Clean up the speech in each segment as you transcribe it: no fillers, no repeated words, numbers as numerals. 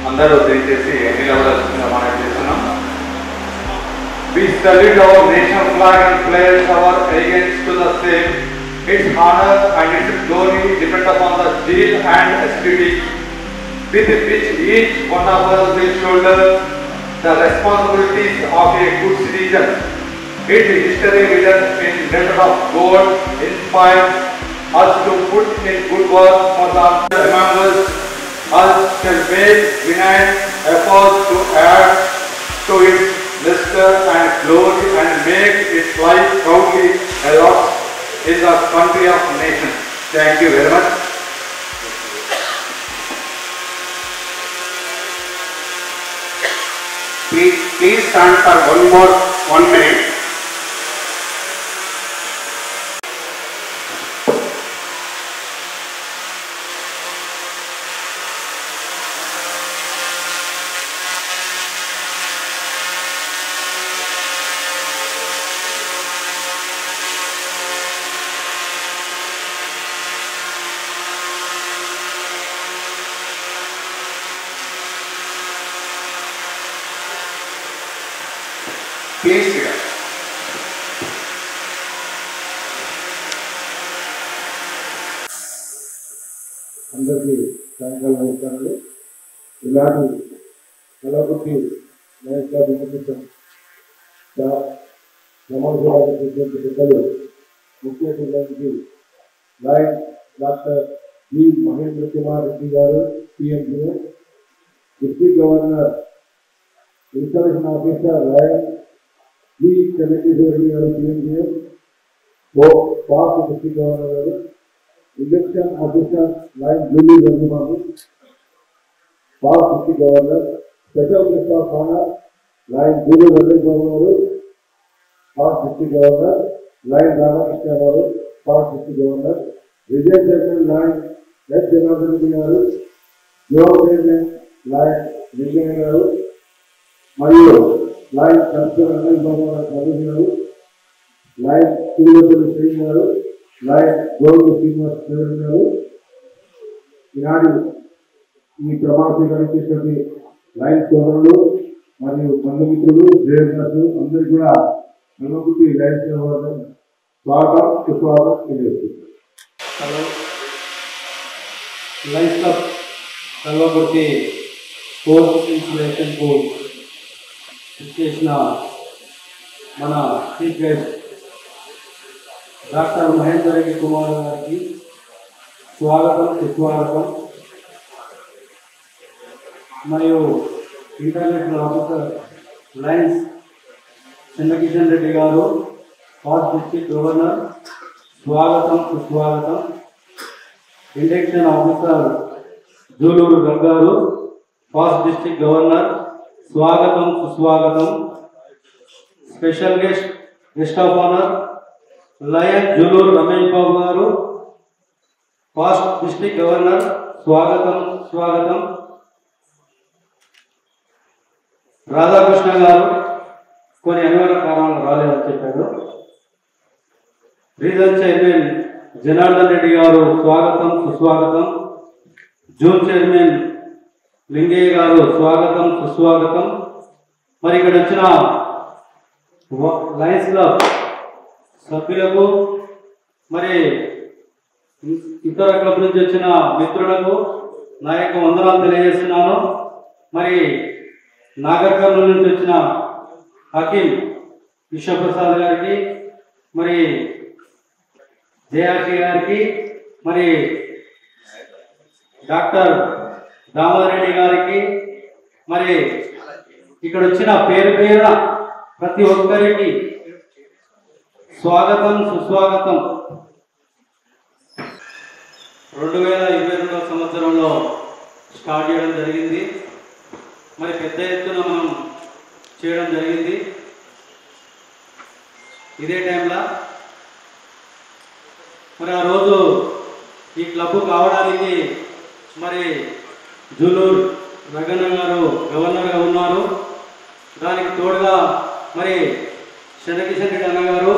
అందరూ దయచేసి నిలబడాల్సిందిగా మనం చేస్తున్నాం. We salute our national flag and pledge our allegiance to the same. Its honor and its glory depend upon the zeal and assiduity with which each one of us will shoulder the responsibilities of a good citizen. Its history written in letter of gold inspires us to put in good work for the members. Us shall make united efforts to add to its luster and glory and make its life proudly aloft in the country of nations. Thank you very much. Please stand for 1 minute. Please sit down. అందరికీ సాయంకాలం నమస్కారాలు. ఇలాంటి కళాకృతి Lions club international సమావేశానికి పెద్దలు ముఖ్య అతిథులకి Lions doctor G Mahendra Kumar Reddy garu PMC, district governor installation officer Lions G Chandrashekar Reddy garu PMC, past district governor garu, Election Officer Line Lulu Ranjimani, Past District Governor, Special Guest of Honor Line Lulu Ranjimani, Past District Governor Line Ramakrishna Garu, Past District Governor, Regional Chairman Line S. Janardhan Reddy Garu, Joint Chairman Line Venkayya Garu, Mariyu Line Chancellor Anil Babu Garu, Line Tirupati Sri Garu, line gold Srinivas గారు, ఈనాడు ఈ ప్రమాణ స్వీకారం చేసినటువంటి line సోదరులు మరియు బంధుమిత్రులు శ్రేయస్సు అందరికీ కూడా కల్వకుర్తి లైన్ స్వాగతం సుస్వాగతం తెలియజేస్తున్నారు. Hello, Lions Club Kalwakurthy sports inspiration board చేసిన మన chief guest doctor Mahendra Reddy Kumar గారికి స్వాగతం సుస్వాగతం. మరియు international officer Lions Chandrakishan Reddy garu, past district governor, స్వాగతం సుస్వాగతం. Induction officer Juluru Gangaru, past district governor, స్వాగతం సుస్వాగతం. Special guest of honour Lion Juluru Ramesh Babu garu, past district governor, స్వాగతం స్వాగతం. రాధాకృష్ణ గారు కొన్ని అనివార్య కారణాలు రాలేదని చెప్పారు. రీజన్ చైర్మన్ జనార్దన్ రెడ్డి గారు, స్వాగతం సుస్వాగతం. జూన్ చైర్మన్ లింగయ్య గారు, స్వాగతం సుస్వాగతం. మరి ఇక్కడ వచ్చిన లయన్స్ క్లబ్ సభ్యులకు, మరి ఇతర క్లబ్ నుంచి వచ్చిన మిత్రులకు నా యొక్క వందనాలు తెలియజేస్తున్నాను. మరి నాగర్ కర్నూలు నుంచి వచ్చిన హకీం విశ్వప్రసాద్ గారికి, మరి జయాకి గారికి, మరి డాక్టర్ దామోదర్ రెడ్డి గారికి, మరి ఇక్కడ వచ్చిన పేరు పేరున ప్రతి ఒక్కరికి స్వాగతం సుస్వాగతం. 2022 సంవత్సరంలో స్టార్ట్ చేయడం జరిగింది. మరి పెద్ద ఎత్తున మనం చేయడం జరిగింది. ఇదే టైంలో మరి ఆ రోజు ఈ క్లబ్ కావడానికి మరి జూలూరు రగన్న గారు గవర్నర్గా ఉన్నారు. దానికి తోడుగా మరి చంద్రకిషన్ రెడ్డి అన్నగారు,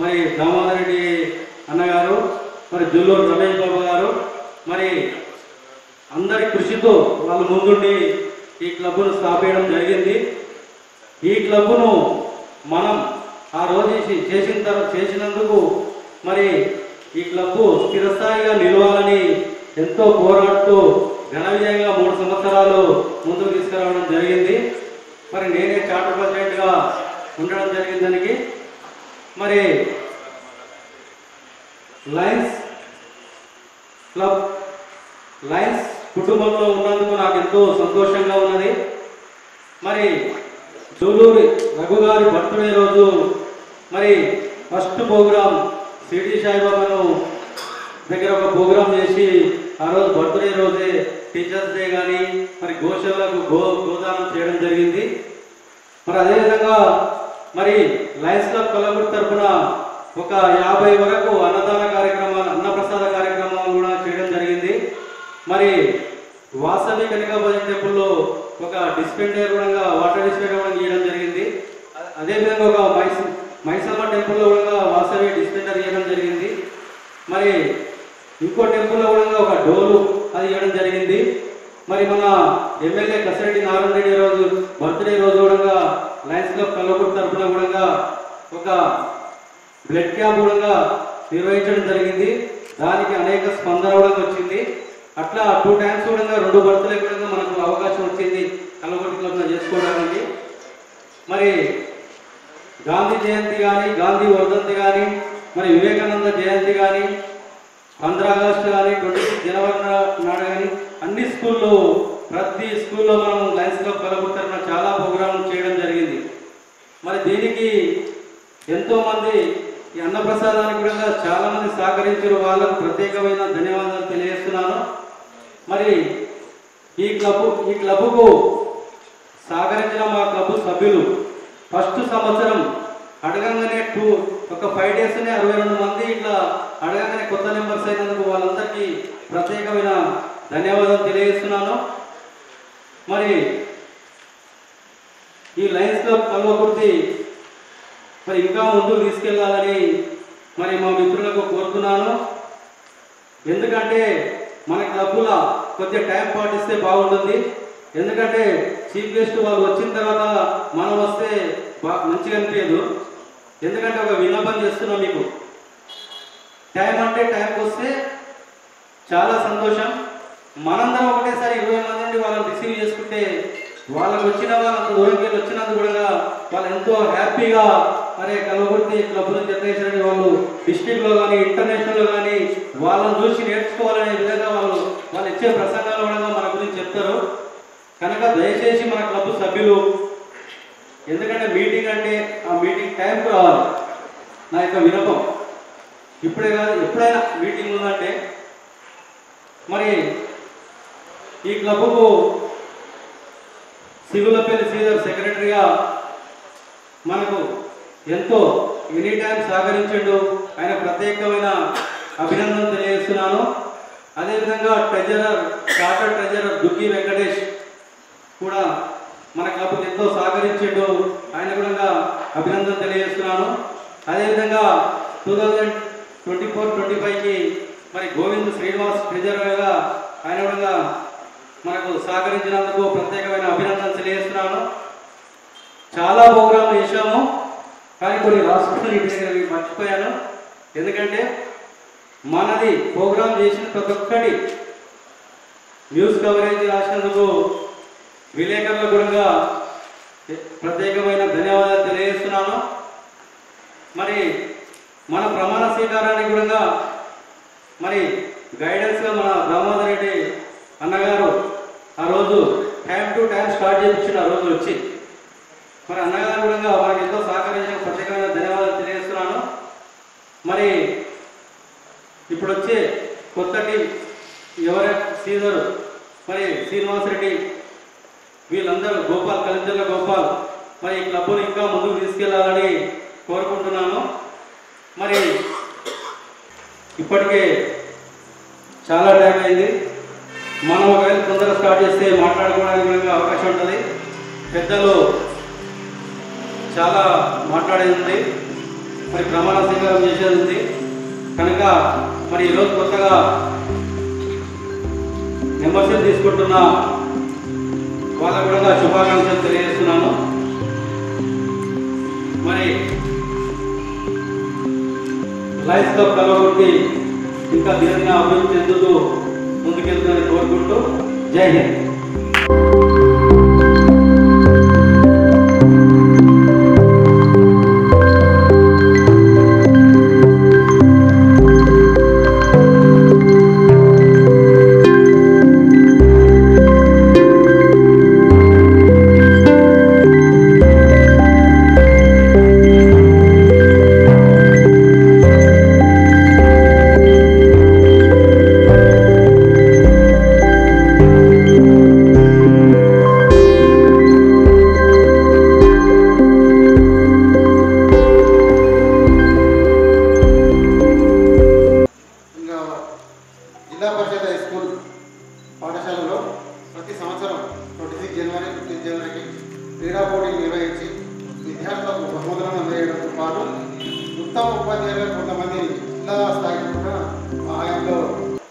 మరి దామోదర్ రెడ్డి అన్నగారు, మరి జూలూరు రమేష్ బాబు గారు, మరి అందరి కృషితో వాళ్ళు ముందుండి ఈ క్లబ్ను స్థాపించడం జరిగింది. ఈ క్లబ్ను మనం ఆ రోజు చేసినందుకు మరి ఈ క్లబ్ స్థిరస్థాయిగా నిలవాలని ఎంతో పోరాడుతూ ఘన విజయంగా 3 సంవత్సరాలు ముందుకు తీసుకురావడం జరిగింది. మరి నేనే చార్టర్ ప్రెసిడెంట్గా ఉండడం జరిగింది. దానికి మరి లయన్స్ క్లబ్ లయన్స్ కుటుంబంలో ఉన్నందుకు నాకు ఎంతో సంతోషంగా ఉన్నది. మరి జూలూరి రఘు గారి బర్త్డే రోజు మరి ఫస్ట్ ప్రోగ్రాం సిటీ సాయిబాబాను దగ్గర ఒక ప్రోగ్రాం చేసి ఆ రోజు బర్త్డే రోజే టీచర్స్ డే కానీ మరి గోశాలకు గోదానం చేయడం జరిగింది. మరి అదేవిధంగా మరి లయన్స్ క్లబ్ కలగుర్తి తరఫున ఒక 50 వరకు అన్నదాన కార్యక్రమాలు అన్నప్రసాద కార్యక్రమాలు కూడా చేయడం జరిగింది. మరి వాసవి కనికాపతి టెంపుల్లో ఒక డిస్పెండర్ కూడా వాటర్ డిస్పెండర్ కూడా గీయడం జరిగింది. అదేవిధంగా ఒక మైసమ్మ టెంపుల్లో కూడా వాసవి డిస్పెండర్ గీయడం జరిగింది. మరి ఇంకో టెంపుల్లో కూడా ఒక డోలు అది ఇవ్వడం జరిగింది. మరి మన ఎమ్మెల్యే కసిరెడ్డి నారాయణ రెడ్డి రోజు బర్త్డే రోజు కూడా లయన్స్ క్లబ్ కల్లకూరు తరఫున కూడా ఒక బ్లడ్ క్యాంప్ కూడా నిర్వహించడం జరిగింది. దానికి అనేక స్పందన కూడా వచ్చింది. అట్లా 2 టైమ్స్ కూడా 2 బర్త్డే కూడా మనకు అవకాశం వచ్చింది కల్లకూరు క్లబ్లో చేసుకోవడానికి. మరి గాంధీ జయంతి కానీ గాంధీ వర్ధంతి కానీ మరి వివేకానంద జయంతి కానీ 15 ఆగస్టు కానీ 26 జనవరి నాడు కానీ అన్ని స్కూల్లో ప్రతి స్కూల్లో మనం లయన్స్ క్లబ్ కల్లకూరు తరఫున చాలా ప్రోగ్రాంలు చేయడం జరిగింది. మరి దీనికి ఎంతోమంది ఈ అన్నప్రసాదానికి కూడా చాలామంది సహకరించారు. వాళ్ళకు ప్రత్యేకమైన ధన్యవాదాలు తెలియజేస్తున్నాను. మరి ఈ క్లబ్కు సహకరించిన మా క్లబ్ సభ్యులు ఫస్ట్ సంవత్సరం అడగంగానే ఒక 5 డేస్నే 62 మంది ఇట్లా అడగంగానే కొత్త మెంబర్స్ అయినందుకు వాళ్ళందరికీ ప్రత్యేకమైన ధన్యవాదాలు తెలియజేస్తున్నాను. మరి ఈ లయన్స్ క్లబ్ కల్వకుర్తి మరి ఇంకా ముందుకు తీసుకెళ్లాలని మరి మా మిత్రులకు కోరుతున్నాను. ఎందుకంటే మన క్లబ్లో కొద్దిగా టైం పాటిస్తే బాగుంటుంది. ఎందుకంటే చీఫ్ గెస్ట్ వాళ్ళు వచ్చిన తర్వాత మనం వస్తే మంచిగా అనిపించదు. ఎందుకంటే ఒక విన్నపం చేస్తున్నాం మీకు, టైం అంటే టైంకి వస్తే చాలా సంతోషం. మనందరం ఒకటేసారి 20 మంది నుండి వాళ్ళని రిసీవ్ చేసుకుంటే వాళ్ళకి వచ్చిన వాళ్ళంత దూరంకి వెళ్ళి వచ్చినందుకు కూడా వాళ్ళు ఎంతో హ్యాపీగా మరి కల్లకూర్తి క్లబ్ను జనరేషన్ వాళ్ళు డిస్ట్రిక్ట్లో కానీ ఇంటర్నేషనల్లో కానీ వాళ్ళని చూసి నేర్చుకోవాలనే విధంగా వాళ్ళు ఇచ్చే ప్రసంగాలు కూడా మన గురించి చెప్తారు. కనుక దయచేసి మన క్లబ్ సభ్యులు, ఎందుకంటే మీటింగ్ అంటే ఆ మీటింగ్ టైంకు రావాలి. నా యొక్క వినపం ఇప్పుడే కాదు, ఎప్పుడైనా మీటింగ్ ఉందంటే మరి ఈ క్లబ్కు సిగులపల్లి శ్రీధర్ సెక్రటరీగా మనకు ఎంతో ఎనీ టైం సహకరించాడు. ఆయన ప్రత్యేకమైన అభినందనలు తెలియజేస్తున్నాను. అదేవిధంగా చార్టర్ ట్రెజరర్ దుక్కి వెంకటేష్ కూడా మన క్లబ్కి ఎంతో సహకరించాడు. ఆయన కూడా అభినందనలు తెలియజేస్తున్నాను. అదేవిధంగా 2024-25కి మరి గోవింద్ శ్రీనివాస్ ట్రెజరర్గా ఆయన కూడా మనకు సహకరించినందుకు ప్రత్యేకమైన అభినందనలు తెలియజేస్తున్నాను. చాలా ప్రోగ్రాంలు చేశాము, కానీ కొన్ని రాష్ట్రాలు మర్చిపోయాను. ఎందుకంటే మనది ప్రోగ్రాం చేసిన ప్రతి ఒక్కటి న్యూస్ కవరేజ్ రాసినందుకు విలేకరులకు కూడా ప్రత్యేకమైన ధన్యవాదాలు తెలియజేస్తున్నాను. మరి మన ప్రమాణ స్వీకారానికి కూడా మరి గైడెన్స్గా మన దామోదర్ రెడ్డి అన్నగారు ఆ రోజు టైం టు టైం స్టార్ట్ చేయించిన రోజు వచ్చి మరి అన్నగారు కూడా మనకి ఎంతో సహకరించిన ప్రత్యేకమైన ధన్యవాదాలు తెలియజేస్తున్నాను. మరి ఇప్పుడు వచ్చే కొత్త టీం శ్రీధర్ మరి శ్రీనివాసరెడ్డి వీళ్ళందరూ గోపాల్ కలింజర్ల గోపాల్ మరి ఈ క్లబ్ను ఇంకా ముందుకు తీసుకెళ్లాలని కోరుకుంటున్నాను. మరి ఇప్పటికే చాలా టైం అయింది. మనం ఒకవేళ తొందరగా స్టార్ట్ చేస్తే మాట్లాడుకోవడానికి కూడా అవకాశం ఉంటుంది. పెద్దలు చాలా మాట్లాడేది ఉంది, మరి ప్రమాణ స్వీకారం చేసేది ఉంది. కనుక మరి ఈరోజు కొత్తగా మెంబర్షిప్ తీసుకుంటున్న వాళ్ళకు కూడా శుభాకాంక్షలు తెలియజేస్తున్నాను. మరి లయన్స్ క్లబ్ కలవకొట్టి ఇంకా దీనిగా అభివృద్ధి చెందుతూ ముందుకెళ్తుందని కోరుకుంటూ జై హింద్. జిల్లా పరిషత్ హై స్కూల్ పాఠశాలలో ప్రతి సంవత్సరం 26 జనవరి 15 జనవరికి క్రీడా పోటీలు నిర్వహించి విద్యార్థులకు బహుమతులను అందజేయడంతో పాటు ఉత్తమ ఉపాధ్యాయులుగా కొంతమంది జిల్లా స్థాయిలో కూడా మా హయాంలో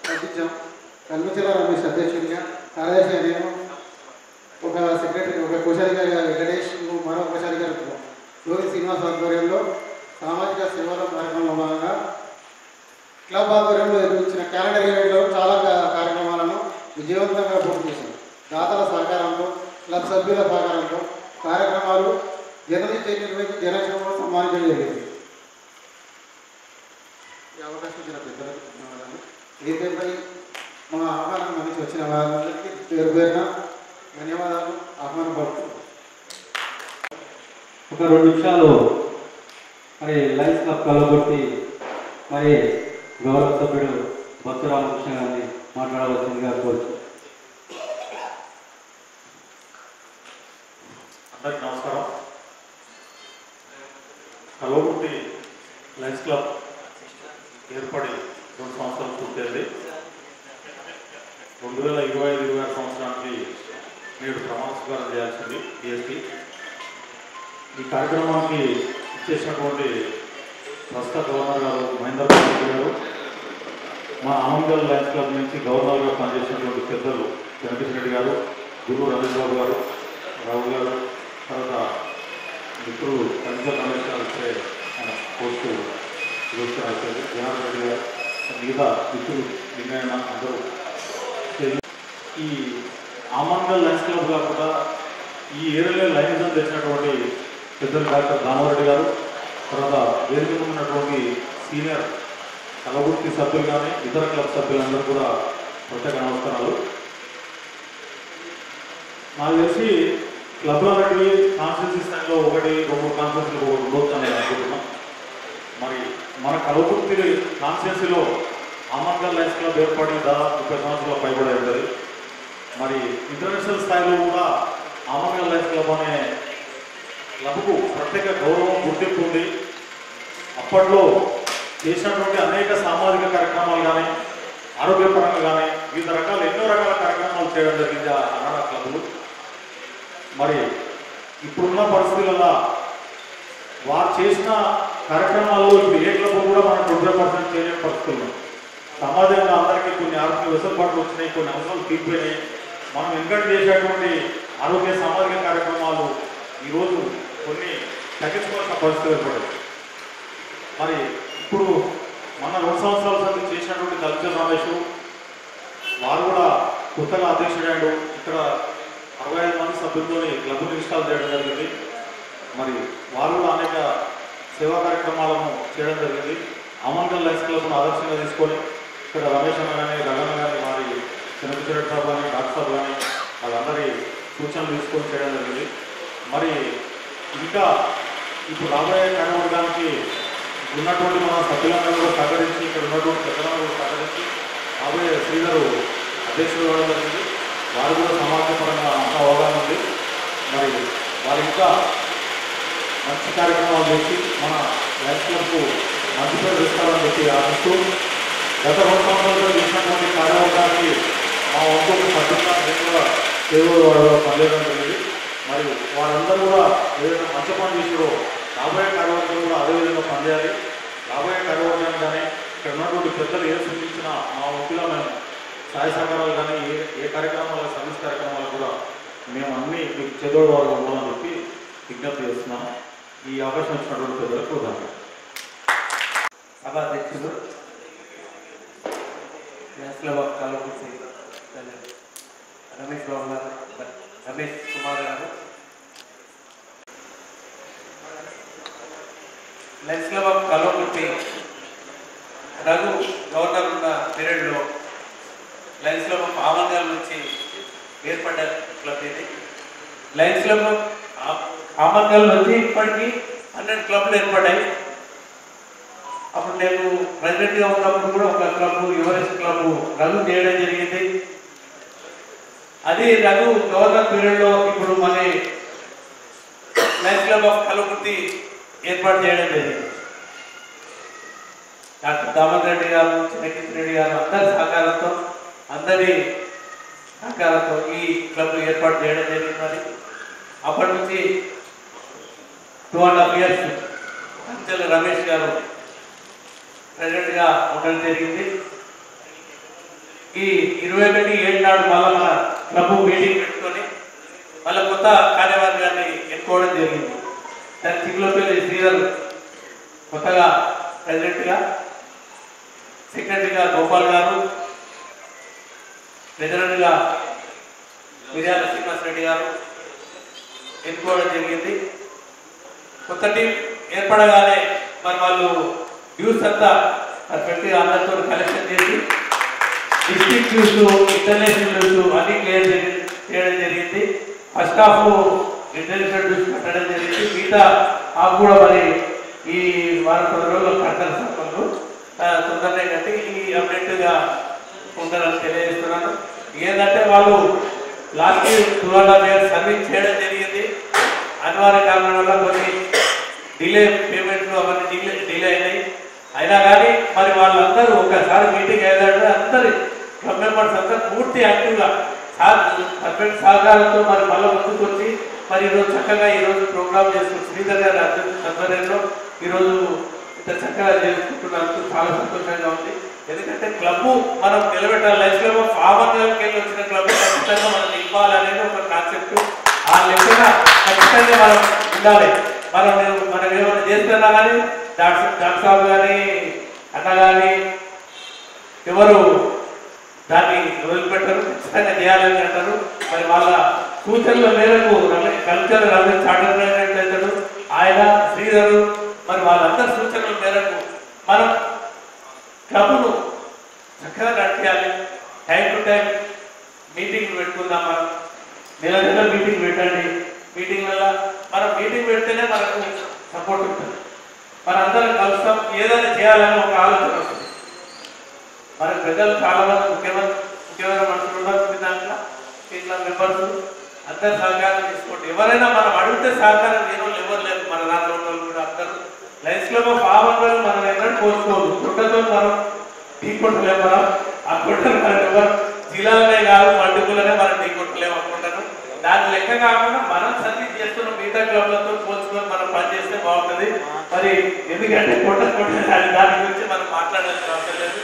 ప్రకటించాం. కల్మచల రమేష్ అధ్యక్షుడిగా, కార్యదర్శి నేను, ఒక సెక్రటరీ, ఒక కోశాధికారి గారు వెంకటేష్, మరో కోశాధికారి జోగి శ్రీనివాస్ ఆధ్వర్యంలో సామాజిక సేవల కార్యక్రమంలో భాగంగా క్లబ్ ఆధ్వర్యంలో నిర్వహించిన క్యాలెండర్ ఈవెంట్లో చాలా కార్యక్రమాలను విజయవంతంగా పూర్తి చేశారు. దాతల సహకారంతో, క్లబ్ సభ్యుల సహకారంతో కార్యక్రమాలు జర్నలిస్ట్ నిర్వహించి జనసేవలు సన్మానించడం జరిగింది. ఈ అవకాశం ఇచ్చిన పెద్దలకు ధన్యవాదాలు. దీనిపై మా ఆహ్వానం మనిషి వచ్చిన వారందరికీ పేరు పేరున ధన్యవాదాలు ఆహ్వానం పడుతుంది. ఒక 2 నిమిషాలు మరి లయన్స్ క్లబ్ కలవకొట్టి మరి గౌరవ సభ్యుడు బొత్స రామకృష్ణ గారిని మాట్లాడవలసిందిగా కోరుచు. అందరికీ నమస్కారం. కలవకుర్తి లయన్స్ క్లబ్ ఏర్పడి 2 సంవత్సరాలు పూర్తయింది. 2025-26 సంవత్సరానికి నేడు ప్రమాణ స్వీకారం చేయాల్సింది పిఎస్పి. ఈ కార్యక్రమానికి ఇచ్చేసినటువంటి ప్రస్తుత గవర్నర్ గారు మహేందర్ రెడ్డి గారు, మా ఆమంగల్ లయన్స్ క్లబ్ నుంచి గవర్నర్గా పనిచేసినటువంటి పెద్దలు వెంకటేశ్వర రెడ్డి గారు, గురువు రమేష్ బాబు గారు, రావు గారు, తర్వాత మిత్రులు కన్సల్ రమేష్ గారు ఇచ్చే ఆయన పోస్టు చూస్తున్నారు, జనార్దన్ రెడ్డి గారు, మిగతా మిత్రులు లింగయ్య అందరూ. ఈ ఆమంగల్ లయన్స్ క్లబ్ కాకుండా ఈ ఏరియాలో లయన్స్ అని తెచ్చినటువంటి పెద్దలు డాక్టర్ దామోరెడ్డి గారు, తర్వాత వేదిక ఉన్నటువంటి సీనియర్ కలవకుర్తి సభ్యులు కానీ ఇతర క్లబ్ సభ్యులందరూ కూడా ప్రత్యేక నమస్కారాలు. నాకు తెలిసి క్లబ్లు అనేటివి కాన్స్టిట్యూన్సీ స్థాయిలో 1-2 కాన్స్టిట్యూన్సీలు ఉండొచ్చని అనుకుంటున్నాం. మరి మన కలవకుర్తి కాన్స్టిట్యూన్సీలో ఆమంగల్ లయన్స్ క్లబ్ ఏర్పడి దాదాపు 30 సంవత్సరాల పైబడి ఉంటుంది. మరి ఇంటర్నేషనల్ స్థాయిలో కూడా ఆమంగల్ లయన్స్ క్లబ్ అనే క్లబ్కు ప్రత్యేక గౌరవం, గుర్తింపు ఉంది. అప్పట్లో చేసినటువంటి అనేక సామాజిక కార్యక్రమాలు కానీ, ఆరోగ్యపరంగా కానీ, వివిధ రకాల ఎన్నో రకాల కార్యక్రమాలు చేయడం జరిగింది ఆ అనాథ క్లబ్లు. మరి ఇప్పుడున్న పరిస్థితులలో వారు చేసిన కార్యక్రమాల్లో ఇప్పుడు ఏ క్లబ్ కూడా మనం 20% చేయలేని పరిస్థితులు. సమాజంలో అందరికీ కొన్ని ఆరోగ్య వెసులుబాట్లు వచ్చినాయి, కొన్ని అవసరాలు తీరిపోయినాయి. మనం వెనుకటి చేసేటువంటి ఆరోగ్య సామాజిక కార్యక్రమాలు ఈరోజు కొన్ని తగ్గించుకోవాల్సిన పరిస్థితి ఏర్పడింది. మరి ఇప్పుడు మన 2 సంవత్సరాల సంది చేసినటువంటి కల్చర్ రమేష్ వారు కూడా కొత్తగా అధ్యక్షుడాడు. ఇక్కడ 65 మంది సభ్యులతో క్లబ్ను ఇన్స్టాల్ చేయడం జరిగింది. మరి వారు కూడా అనేక సేవా కార్యక్రమాలను చేయడం జరిగింది. ఆమంగల్ లయన్స్ క్లబ్ను ఆదర్శంగా తీసుకొని ఇక్కడ రమేష్ అన్న కానీ, రగన్న కానీ, వారి చిన్నపిచ్చిరెడ్డి సాబ్ కానీ, డాక్టర్ సాబ్ కానీ వాళ్ళందరి సూచనలు తీసుకొని చేయడం జరిగింది. మరి ఇంకా ఇప్పుడు రాబోయే కార్యవర్గానికి ఉన్నటువంటి మన సభ్యులందరూ కూడా సహకరించి, ఇక్కడ ఉన్నటువంటి పెద్దలందరూ కూడా సహకరించి రాబోయే శ్రీధరు అధ్యక్షుడు కావడం జరిగింది. వారు కూడా సమాజపరంగా అంత అవగాహన ఉంది. మరి వారు ఇంకా మంచి కార్యక్రమాలు చేసి మన లయన్స్ క్లబ్కు మంచి పేరు తెస్తారని చెప్పి ఆశిస్తూ గత 2 సంవత్సరాలుగా చేసినటువంటి కార్యవర్గానికి మా వంతు సభ్యులుగా నేను కూడా సేవలు పనిచేయడం జరిగింది. మరి వారందరూ కూడా ఏదైనా మంచి పని చేసారో రాబోయే కార్యవర్గం కూడా అదేవిధంగా పనిచేయాలి. రాబోయే కార్యవర్గాన్ని కానీ ఇక్కడ ఉన్నటువంటి పెద్దలు ఏ సూచించినా మా వంతుగా మేము సాయ సహకారాలు కానీ ఏ కార్యక్రమాలు సర్వీస్ కార్యక్రమాలు కూడా మేము అన్నీ మీకు చదువు వాళ్ళు ఉండాలని చెప్పి విజ్ఞప్తి చేస్తున్నాం. ఈ అవకాశం ఇచ్చినటువంటి ప్రజలకు ధన్యవాదాలు. సభాధ్యక్షులు రమేష్ బాబు గారు, రమేష్ కుమార్ గారు, Lions Club of Kalwakurthy Raghu governor ఉన్న పీరియడ్లో లయన్స్ క్లబ్ ఆఫ్ ఆమంగల్ నుంచి ఏర్పడ్డ క్లబ్ ఇది. లయన్స్ క్లబ్ ఆఫ్ ఆమంగల్ నుంచి ఇప్పటికీ 100 క్లబ్లు ఏర్పడ్డాయి. అప్పుడు నేను ప్రెసిడెంట్గా ఉన్నప్పుడు కూడా ఒక క్లబ్ యువరెస్ట్ క్లబ్ రఘు చేయడం జరిగింది. అది రఘు గవర్నర్ పీరియడ్లో ఇప్పుడు మన లయన్స్ క్లబ్ ఆఫ్ కల్వకుర్తి ఏర్పాటు చేయడం జరిగింది. డాక్టర్ దామోదర్ రెడ్డి గారు, చిన్నకిషన్ రెడ్డి గారు అందరి సహకారంతో ఈ క్లబ్ ఏర్పాటు చేయడం జరిగింది. మరి అప్పటి నుంచి 2.5 years అంచెల రమేష్ గారు ప్రెసిడెంట్గా ఉండడం జరిగింది. ఈ 21/7 నాడు మళ్ళీ మన క్లబ్ మీటింగ్ పెట్టుకొని మళ్ళీ కొత్త కార్యవర్గాన్ని ఎన్నుకోవడం జరిగింది. దాని చిగులపల్లి శ్రీధర్ కొత్తగా ప్రెసిడెంట్గా, సెక్రటరీగా గోపాల్ గారు, ట్రెజరర్గా మిర్యాల శ్రీనివాస్ రెడ్డి గారు ఎన్నుకోవడం జరిగింది. కొత్త టీం ఏర్పడగానే మరి వాళ్ళు డ్యూస్ అంతా పర్ఫెక్ట్గా అందరితో కలెక్షన్ చేసి డిస్ట్రిక్ట్ డ్యూస్, ఇంటర్నేషనల్ డ్యూస్ అన్ని క్లియర్ చేయడం జరిగింది. ఫస్ట్ హాఫ్ ఇంటర్నేషనల్ డ్యూస్ కట్టడం జరిగింది. మిగతా హాఫ్ కూడా మరి ఈ వారం 10 రోజులు కట్టాలి సంపన్లు తొందరనే కట్టి ఈ అప్డేట్గా ఉండాలని తెలియజేస్తున్నాను. ఏంటంటే వాళ్ళు లాస్ట్ 2.5 years సర్వీస్ చేయడం జరిగింది. అనివార్య కారణం వల్ల కొన్ని డిలే పేమెంట్లు అవన్నీ డిలే అయినాయి. అయినా కానీ మరి వాళ్ళందరూ ఒకసారి మీటింగ్ అయ్యేదంటే అందరి క్లబ్ మెంబర్స్ అందరూ పూర్తి యాక్టివ్గా పర్ఫెక్ట్ సహకారంతో మరి మళ్ళీ ముందుకు వచ్చి మరి ఈరోజు చక్కగా ఈరోజు ప్రోగ్రామ్ చేసుకుని శ్రీధర్ గారి ఆధ్వర్యంలో ఈరోజు ఇంత చక్కగా చేసుకుంటున్నందుకు చాలా సంతోషంగా ఉంది. ఎందుకంటే క్లబ్ మనం నిలబెట్టాలి. లయన్స్ క్లబ్ ఆఫ్ ఆమంగల్కి వెళ్ళి వచ్చిన క్లబ్ ఖచ్చితంగా మనం నింపాలనేది ఒక కాన్సెప్ట్. ఆ లెక్కన ఖచ్చితంగా మనం ఉండాలి. మనం ఏమైనా చేస్తున్నా కానీ డాక్టర్ సాబ్ కానీ అన్న కానీ ఎవరు దాన్ని వదిలిపెట్టరు, ఖచ్చితంగా చేయాలని అంటారు. మరి వాళ్ళ సూచనల మేరకు కల్చర్ రమేష్ చార్టర్ ప్రెసిడెంట్ అవుతాడు, ఆయన శ్రీధరు, మరి వాళ్ళందరి సూచనల మేరకు మనం క్లబ్ను చక్కగా నడిపించాలి. టైం టు టైం మీటింగ్ పెట్టుకుందాం. మనం నెల మీటింగ్ పెట్టండి. మీటింగ్ వల్ల మనం మీటింగ్ పెడితేనే మనకు సపోర్ట్ ఉంటుంది. మనందరం కలుస్తాం, ఏదైనా చేయాలని ఒక ఆలోచన వస్తుంది. మన ప్రజలు చాలా మంది ముఖ్యమైన మనుషులు ఉన్నారు. దాంట్లో ఇట్లా మెంబర్స్ అందరు సహకారం తీసుకోండి. ఎవరైనా మనం అడిగితే సహకారం నేను ఎవరు లేదు. మన దాంట్లో కూడా అందరూ లయన్స్ క్లబ్ ఆఫ్ ఆమంగల్ మనం ఎన్నడూ కోరుకోదు. గుడ్డతో మనం టీ కొట్టలేము. మనం ఆ గుడ్డలు మనం ఎవరు జిల్లాలనే కాదు మండుకులనే మనం టీ కొట్టలేము అనుకుంటాను. దాని లెక్క కాకుండా మనం సర్వీస్ చేస్తున్న మిగతా క్లబ్లతో పోల్చుకొని మనం పనిచేస్తే బాగుంటుంది. మరి ఎందుకంటే దాని గురించి మనం మాట్లాడాల్సిన అవసరం లేదు.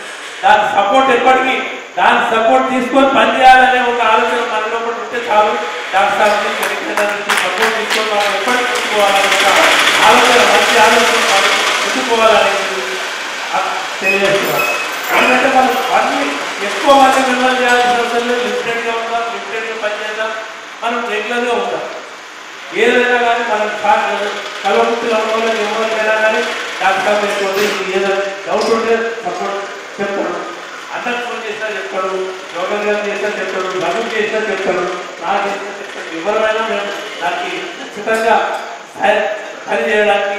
దాని సపోర్ట్ ఎప్పటికీ దాని సపోర్ట్ తీసుకొని పనిచేయాలనే ఒక ఆలోచన మనలో కూడా ఉంటే చాలు. డాక్టర్ సార్ నుంచి సపోర్ట్ తీసుకొని మనం ఎప్పటికీ చూసుకోవాలని ఒక ఆలోచన, మంచి ఆలోచన చూసుకోవాలని తెలియజేస్తున్నారు. ఎందుకంటే మనం అన్ని ఎక్కువ మంది మిమ్మల్ని చేయాల్సిన అవసరం లేదు. లిమిటెడ్గా ఉంటాం, లిమిటెడ్గా పనిచేద్దాం, మనం రెగ్యులర్గా ఉంటాం. ఏదైనా కానీ మనం కల్వకుర్తిలో ఉన్న వాళ్ళకి ఎవరైనా కానీ డాక్టర్ లేకపోతే ఏదైనా డౌట్ ఉంటే సపోర్ట్ చెప్తాడు. అందరికి ఫోన్ చేసినా చెప్తాడు, యోగా గారు చేసినా చెప్తాడు, లఘు చేసినా చెప్తాడు, నాకు చేసినా చెప్తాడు. ఎవరైనా మేము దానికి ఖచ్చితంగా పని చేయడానికి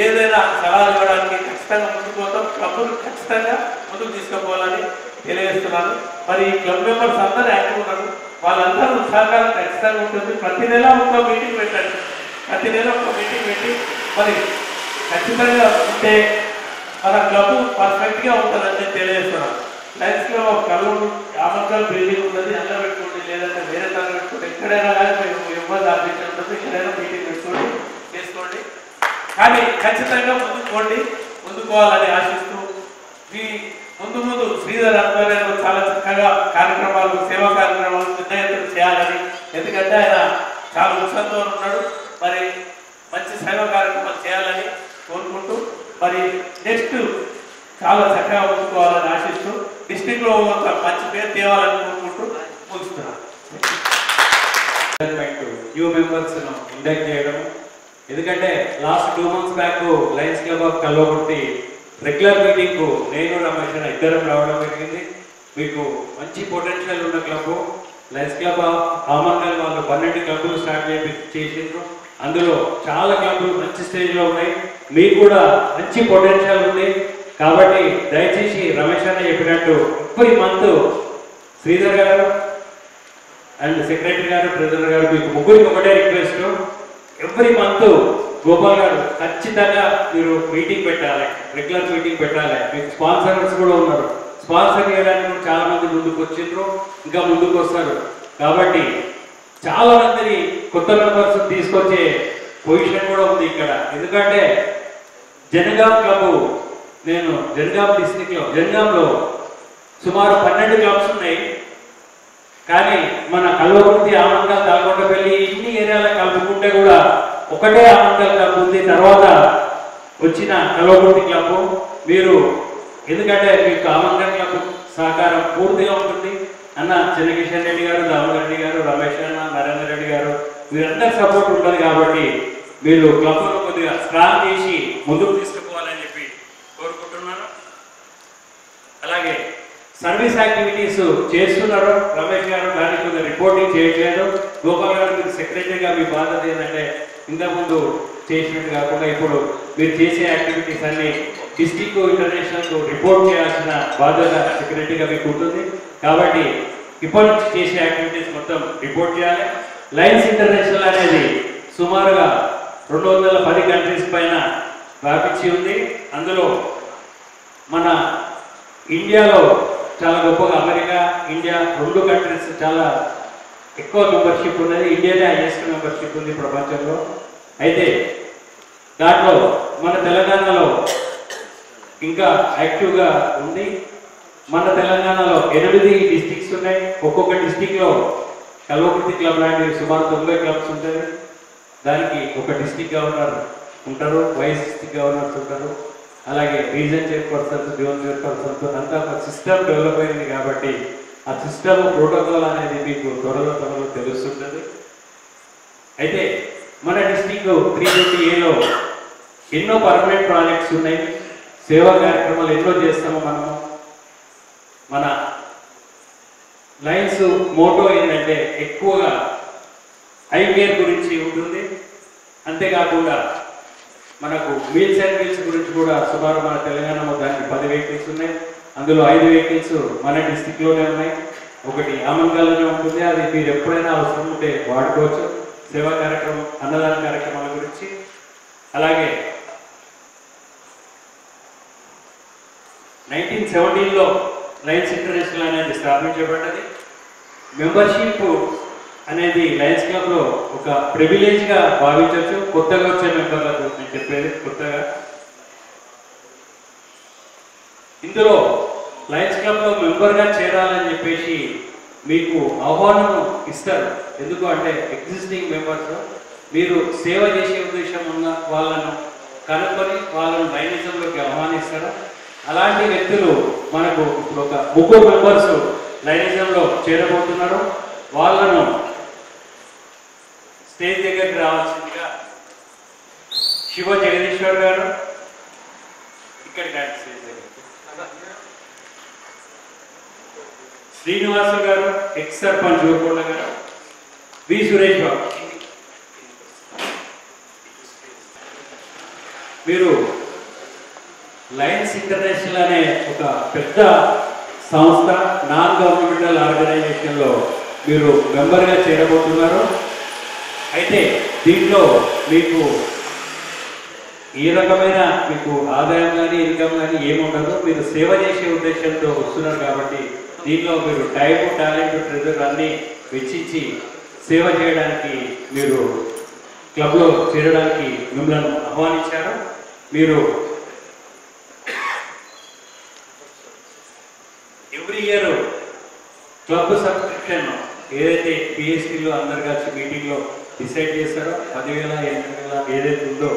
ఏదైనా సలహాలు ఇవ్వడానికి ఖచ్చితంగా ముందుకు పోతాం. క్లబ్ను ఖచ్చితంగా ముందుకు తీసుకుపోవాలని తెలియజేస్తున్నాను. మరి ఈ క్లబ్ మెంబర్స్ అందరూ యాక్టివ్ ఉన్నారు. వాళ్ళందరూ సహకారం ఖచ్చితంగా ఉంటుంది. ప్రతి నెల ఒక మీటింగ్ పెట్టండి. ప్రతి నెల ఒక మీటింగ్ పెట్టి మరి ఖచ్చితంగా ఉంటే మన క్లబ్ పర్ఫెక్ట్గా ఉంటుందని తెలియజేస్తున్నాను. Lions Club of Amangal building ఉన్నది, అందరూ పెట్టుకోండి. లేదంటే వేరే తరగతి పెట్టుకోండి. ఎక్కడైనా కానీ మేము ఇవ్వదు ఆఫీస్ ఉంటుంది. ఎక్కడైనా మీటింగ్ పెట్టుకోండి, చేసుకోండి. కానీ ఖచ్చితంగా ముందుకోండి, ముందుకోవాలని ఆశిస్తూ మీ ముందు ముందు శ్రీధర్ ఆధ్వర్యంలో చాలా చక్కగా కార్యక్రమాలు సేవా కార్యక్రమాలు నిర్ణయం చేయాలని, ఎందుకంటే ఆయన చాలా ఉత్సాహంతో ఉన్నాడు. మరి మంచి సేవా కార్యక్రమాలు చేయాలని కోరుకుంటూ మరి నెక్స్ట్ చాలా చక్కగా ముందుకోవాలని ఆశిస్తూ డిస్ట్రిక్ట్లో ఒక మంచి పేరు తేవాలని కోరుకుంటూ ముగిస్తున్నాను. న్యూ మెంబర్స్ ఇండక్ట్ చేయడం, ఎందుకంటే last 2 months back Lions Club of Kalwakurthy regular మీటింగ్కు నేను రమేష్ ఇద్దరం రావడం జరిగింది. మీకు మంచి పొటెన్షియల్ ఉన్న club Lions Club of Amangal వాళ్ళు 12 క్లబ్లు స్టార్ట్ చేసిండ్రు. అందులో చాలా క్లబ్లు మంచి స్టేజ్లో ఉన్నాయి. మీకు కూడా మంచి పొటెన్షియల్ ఉంది. కాబట్టి దయచేసి రమేష్ అన్న చెప్పినట్టు ఎవ్రీ మంత్ శ్రీధర్ గారు అండ్ సెక్రటరీ గారు, ట్రెజరర్ గారు, మీకు ముగ్గురికి ఒకటే రిక్వెస్ట్, ఎవ్రీ మంత్ గోపాల్ గారు ఖచ్చితంగా మీరు మీటింగ్ పెట్టాలి, రెగ్యులర్ మీటింగ్ పెట్టాలి. మీకు స్పాన్సర్స్ కూడా ఉన్నారు, స్పాన్సర్ చేయడానికి చాలా మంది ముందుకు వచ్చిండ్రు, ఇంకా ముందుకు వస్తారు. కాబట్టి చాలా మందిని కొత్త మెంబర్స్ తీసుకొచ్చే పొజిషన్ కూడా ఉంది ఇక్కడ. ఎందుకంటే జనగాం క్లబ్, నేను జనగాం డిస్ట్రిక్ట్లో జనగాంలో సుమారు 12 క్లబ్స్ ఉన్నాయి. కానీ మన కల్వకుర్తి, ఆమన్గల్, తాల్కొండపల్లి ఇన్ని ఏరియాలో కలుపుకుంటే కూడా ఒకటే ఆమన్గల్ క్లబ్ ఉంది. తర్వాత వచ్చిన కల్వకుర్తి క్లబ్ మీరు, ఎందుకంటే మీకు ఆమన్గల్ క్లబ్ సహకారం పూర్తిగా ఉంటుంది. అన్న చెన్నకిషన్ రెడ్డి గారు, దామోదర్ రెడ్డి గారు, రమేష్ అన్న, నరేందర్ రెడ్డి గారు, మీరందరి సపోర్ట్ ఉంటుంది. కాబట్టి మీరు క్లబ్ను కొద్దిగా స్ట్రాంగ్ చేసి ముందుకు తీసుకుపోవాలని చెప్పి కోరుకుంటున్నాను. అలాగే సర్వీస్ యాక్టివిటీస్ చేస్తున్నారు రమేష్ గారు, దానికి కొంచెం రిపోర్టింగ్ చేయట్లేదు. గోపాల్ గారు మీరు సెక్రటరీగా మీ బాధ్యత ఏంటంటే ఇంతకుముందు చేసినట్టు కాకుండా ఇప్పుడు మీరు చేసే యాక్టివిటీస్ అన్ని డిస్ట్రిక్ట్, ఇంటర్నేషనల్కు రిపోర్ట్ చేయాల్సిన బాధ్యత సెక్రటరీగా మీకు ఉంటుంది. కాబట్టి ఇప్పటి నుంచి చేసే యాక్టివిటీస్ మొత్తం రిపోర్ట్ చేయాలి. లయన్స్ ఇంటర్నేషనల్ అనేది సుమారుగా 210 కంట్రీస్ పైన వ్యాపించి ఉంది. అందులో మన ఇండియాలో చాలా గొప్పగా అమెరికా, ఇండియా 2 కంట్రీస్ చాలా ఎక్కువ మెంబర్షిప్ ఉన్నది. ఇండియానే హైయెస్ట్ మెంబర్షిప్ ఉంది ప్రపంచంలో. అయితే దాంట్లో మన తెలంగాణలో ఇంకా యాక్టివ్గా ఉంది. మన తెలంగాణలో 8 డిస్ట్రిక్ట్స్ ఉన్నాయి. ఒక్కొక్క డిస్ట్రిక్ట్లో కల్వకుర్తి క్లబ్ లాంటివి సుమారు 90 క్లబ్స్ ఉంటాయి. దానికి ఒక డిస్ట్రిక్ట్ గవర్నర్ ఉంటారు, వైస్ డిస్ట్రిక్ట్ గవర్నర్స్ ఉంటారు, అలాగే రీజన్ చైర్పర్సన్స్, జోన్ చైర్పర్సన్స్, అంతా ఒక సిస్టమ్ డెవలప్ అయింది. కాబట్టి ఆ సిస్టమ్ ప్రోటోకాల్ అనేది మీకు త్వరలో తెలుస్తుంటుంది. అయితే మన డిస్ట్రిక్ట్ 320Aలో ఎన్నో పర్మనెంట్ ప్రాజెక్ట్స్ ఉన్నాయి, సేవా కార్యక్రమాలు ఎన్నో చేస్తాము మనము. మన లయన్స్ మోటో ఏంటంటే ఎక్కువగా ఐ కేర్ గురించి ఉంటుంది. అంతేకాకుండా మనకు మీల్స్ అండ్ మీల్స్ గురించి కూడా సుమారు మన తెలంగాణలో దానికి 10 వెహికల్స్ ఉన్నాయి. అందులో 5 వెహికల్స్ మన డిస్టిక్లోనే ఉన్నాయి. ఒకటి ఆమన్గల్లోనే ఉంటుంది, అది మీరు ఎప్పుడైనా అవసరం ఉంటే వాడుకోవచ్చు. సేవా కార్యక్రమం, అన్నదాన కార్యక్రమాల గురించి. అలాగే 1917లో లయన్స్ ఇంటర్నేషనల్ అనేది స్థాపించబడ్డది. మెంబర్షిప్ అనేది లయన్స్ క్లబ్లో ఒక ప్రివిలేజ్గా భావించవచ్చు. కొత్తగా వచ్చే మెంబర్లకు నేను చెప్పేది కొత్తగా. ఇందులో లయన్స్ క్లబ్లో మెంబర్గా చేరాలని చెప్పేసి మీకు ఆహ్వానం ఇస్తారు. ఎందుకు అంటే ఎగ్జిస్టింగ్ మెంబర్స్ మీరు సేవ చేసే ఉద్దేశం ఉన్న వాళ్ళను కనుక్కొని వాళ్ళను లయనిజంలోకి ఆహ్వానిస్తారు. అలాంటి వ్యక్తులు మనకు ఇప్పుడు ఒక 3 మెంబర్స్ లయనిజంలో చేరబోతున్నారు. వాళ్ళను స్టేజ్ దగ్గరికి రావాల్సిందిగా శివ జగదీశ్వర్ గారు ఇక్కడికి స్టేజ్ దగ్గర, శ్రీనివాసు గారు, ఎక్స్ సర్పంచ్ జోర్కొండ గారు, వి సురేష్ బాబు, మీరు లయన్స్ ఇంటర్నేషనల్ అనే ఒక పెద్ద సంస్థ, నాన్ గవర్నమెంటల్ ఆర్గనైజేషన్లో మీరు మెంబర్గా చేరబోతున్నారు. అయితే దీంట్లో మీకు ఏ రకమైన మీకు ఆదాయం కానీ ఇన్కమ్ కానీ ఏముండదు. మీరు సేవ చేసే ఉద్దేశంతో వస్తున్నారు. కాబట్టి దీంట్లో మీరు టైం, టాలెంట్, ట్రెజర్ అన్నీ వెచ్చించి సేవ చేయడానికి మీరు క్లబ్లో చేరడానికి మిమ్మల్ని ఆహ్వానించారు. మీరు క్లబ్ సబ్స్క్రిప్షన్ ఏదైతే పిఎస్టీలో అందరు కలిసి మీటింగ్లో డిసైడ్ చేస్తారో 10,000 8,000 ఏదైతే ఉందో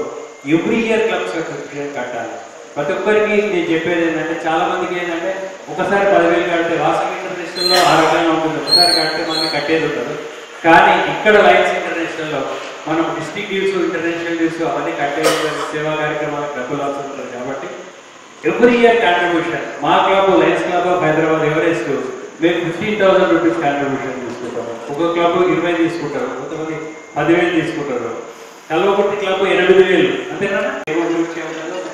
ఎవ్రీ ఇయర్ క్లబ్ సబ్స్క్రిప్షన్ కట్టాలి. ప్రతి ఒక్కరికి నేను చెప్పేది ఏంటంటే చాలా మందికి ఏంటంటే ఒకసారి 10,000 కడితే వాసవి ఇంటర్నేషనల్లో ఆ రకంగా ఉంటుంది, ఒకసారి కడితే మనం కట్టేది ఉంటుంది. కానీ ఇక్కడ లయన్స్ ఇంటర్నేషనల్లో మనం డిస్ట్రిక్ట్ డ్యూస్ ఇంటర్నేషనల్ డ్యూస్ అవన్నీ కట్టే సేవా కార్యక్రమాలకు డబ్బులు అవసరం ఉంటుంది. కాబట్టి ఎవ్రీ ఇయర్ కాంట్రిబ్యూషన్ మా club Lions Club of Hyderabad Everest మేము 15,000 రూపీస్ కాంట్రిబ్యూషన్ తీసుకుంటాము. ఒక క్లబ్ 20 తీసుకుంటారు, కొంతమంది 10,000 తీసుకుంటారు. కల్వకుర్తి క్లబ్ 8,000 అంతేనా?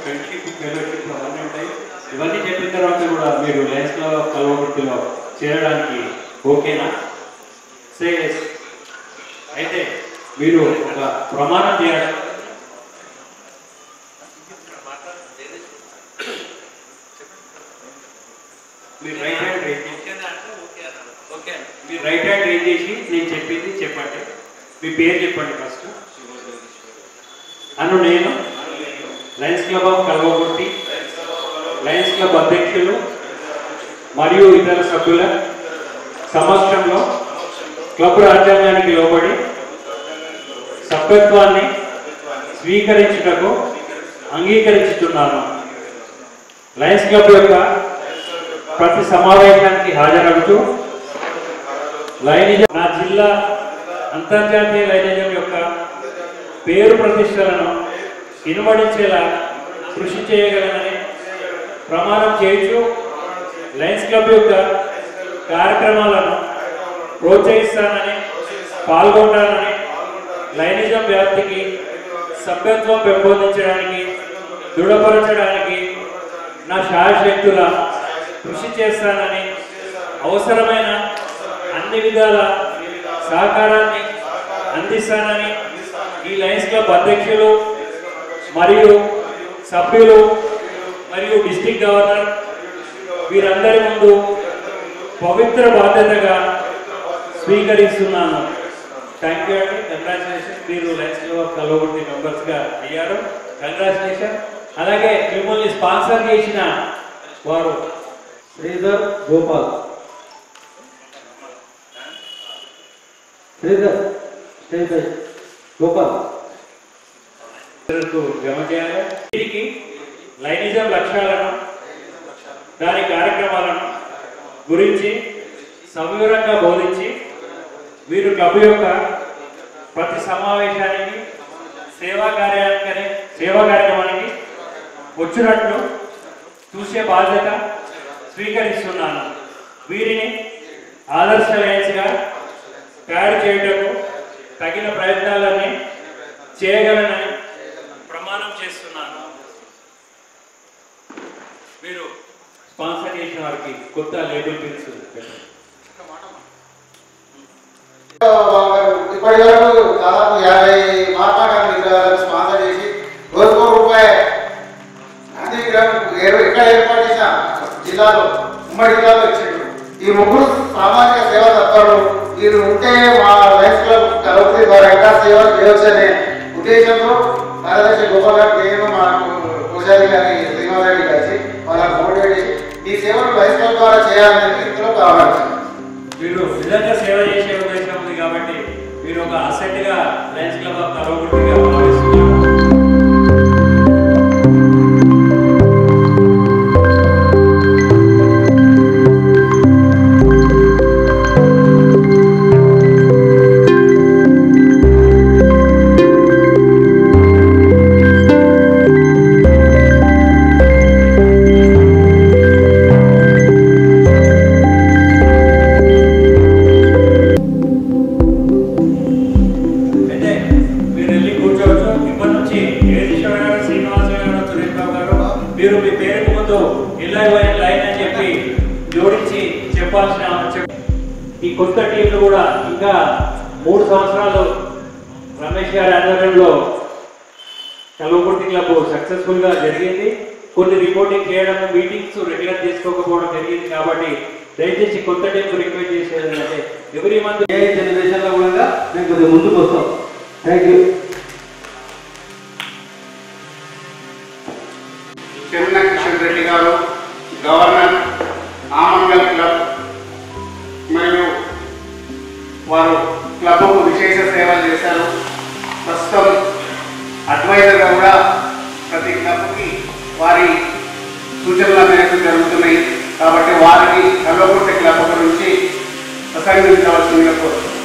ఫ్రెండ్షిప్ ఫెలోషిప్ అవన్నీ ఉంటాయి. ఇవన్నీ చెప్పిన తర్వాత కూడా మీరు లయన్స్ క్లబ్ ఆఫ్ కల్వకుర్తిలో చేరడానికి ఓకేనా? సే అయితే మీరు ఒక ప్రమాణం చేయాలి. మీరు రైట్ హ్యాండ్ రేజ్ చేసి నేను చెప్పింది చెప్పండి. మీ పేరు చెప్పండి ఫస్ట్. అను నేను Lions Club of Kalwakurthy Lions club అధ్యక్షులు మరియు ఇతర సభ్యుల సమక్షంలో క్లబ్ రాజ్యాంగానికి లోబడి సభ్యత్వాన్ని స్వీకరించుటకు అంగీకరించుతున్నాను. లయన్స్ క్లబ్ యొక్క ప్రతి సమావేశానికి హాజరవుతూ లైనిజం నా జిల్లా అంతర్జాతీయ లైనిజం యొక్క పేరు ప్రతిష్టలను ఇనుమడించేలా కృషి చేయగలనని ప్రమాణం చేయించు లయన్స్ క్లబ్ యొక్క కార్యక్రమాలను ప్రోత్సహిస్తానని పాల్గొంటానని లైనిజం వ్యాప్తికి సభ్యత్వం పెంపొందించడానికి దృఢపరచడానికి నా శాయశక్తుల కృషి చేస్తానని అవసరమైన అన్ని విధాల సహకారాన్ని అందిస్తానని ఈ లయన్స్ క్లబ్ అధ్యక్షులు మరియు సభ్యులు మరియు డిస్ట్రిక్ట్ గవర్నర్ వీరందరి ముందు పవిత్ర బాధ్యతగా స్వీకరిస్తున్నాను. థ్యాంక్ యూ అండి. కంగ్రాచులేషన్. మీరు లయన్స్ క్లబ్ ఆఫ్ కల్వకుర్తి మెంబర్స్గా అయ్యారు. కంగ్రాచులేషన్. అలాగే మిమ్మల్ని స్పాన్సర్ చేసిన వారు శ్రీధర్ గోపాల్. శ్రీధర్ గోపాల్ జమ చేయాలి. వీరికి లైనిజం లక్ష్యాలను దాని కార్యక్రమాలను గురించి సవివరంగా బోధించి వీరు క్లబ్ యొక్క ప్రతి సమావేశానికి సేవా కార్యక్రమానికి వచ్చినట్లు చూసే బాధ్యత స్వీకరిస్తున్నాను. వీరిని ఆదర్శ లయన్స్గా తయారు చేయుటకు తగిన ప్రయత్నాలన్నీ చేయగలనని ప్రమాణం చేస్తున్నాను. మీరు స్పాన్సర్ చేసిన వారికి కొత్త లేబుల్ పిన్స్ ఇప్పటి వరకు దాదాపు 50 మహాత్మా గాంధీ విగ్రహాలకు స్పాన్సర్ చేసి రోజుకో రూపాయి గాంధీ విగ్రహం ఎక్కడ ఏర్పాటు చేసిన జిల్లాలో ఉమ్మడి జిల్లాలో ఇచ్చిండు. ఈ ముగ్గురు సామాజిక సేవ తత్వాలు వీరు ఉంటే మా లయన్స్ క్లబ్ కల్వకుర్తి ద్వారా ఇంకా సేవ చేయవచ్చనే ఉద్దేశంతో కార్యదర్శి గోపాల్ గారు నేను మా పూజారి గారి శ్రీనివాసరెడ్డి కలిసి వాళ్ళని మోటివేట్ చేసి ఈ సేవలు లయన్స్ క్లబ్ ద్వారా చేయాలని ఇందులో కావాలి. మీరు నిజంగా సేవ చేసే ఉద్దేశం ఉంది కాబట్టి మీరు ఒక అసెట్గా లయన్స్ క్లబ్ ఆఫ్ కల్వకుర్తిగా భావిస్తున్నారు. మీరు మీ పేరుకు ముందు లైన్ అని చెప్పి జోడించి చెప్పాల్సిన ఈ కొత్త టీంలు కూడా ఇంకా 3 సంవత్సరాలు రమేష్ గారి ఆధ్వర్యంలో కల్వకుర్తి క్లబ్ సక్సెస్ఫుల్గా జరిగింది. కొన్ని రిపోర్టింగ్ చేయడం, మీటింగ్స్ రెగ్యులర్ చేసుకోకపోవడం జరిగింది. కాబట్టి దయచేసి కొత్త టీంకు రిక్వెస్ట్ చేసేది ఏంటంటే ఎవ్రీ మంత్ ఏ జనరేషన్లో కూడా మేము కొద్దిగా ముందుకు వస్తాం. Thank you. Chenna Kishan Reddy garu, governor, Amangal club మరియు అందించాల్సిందిగా కోరుతున్నాను.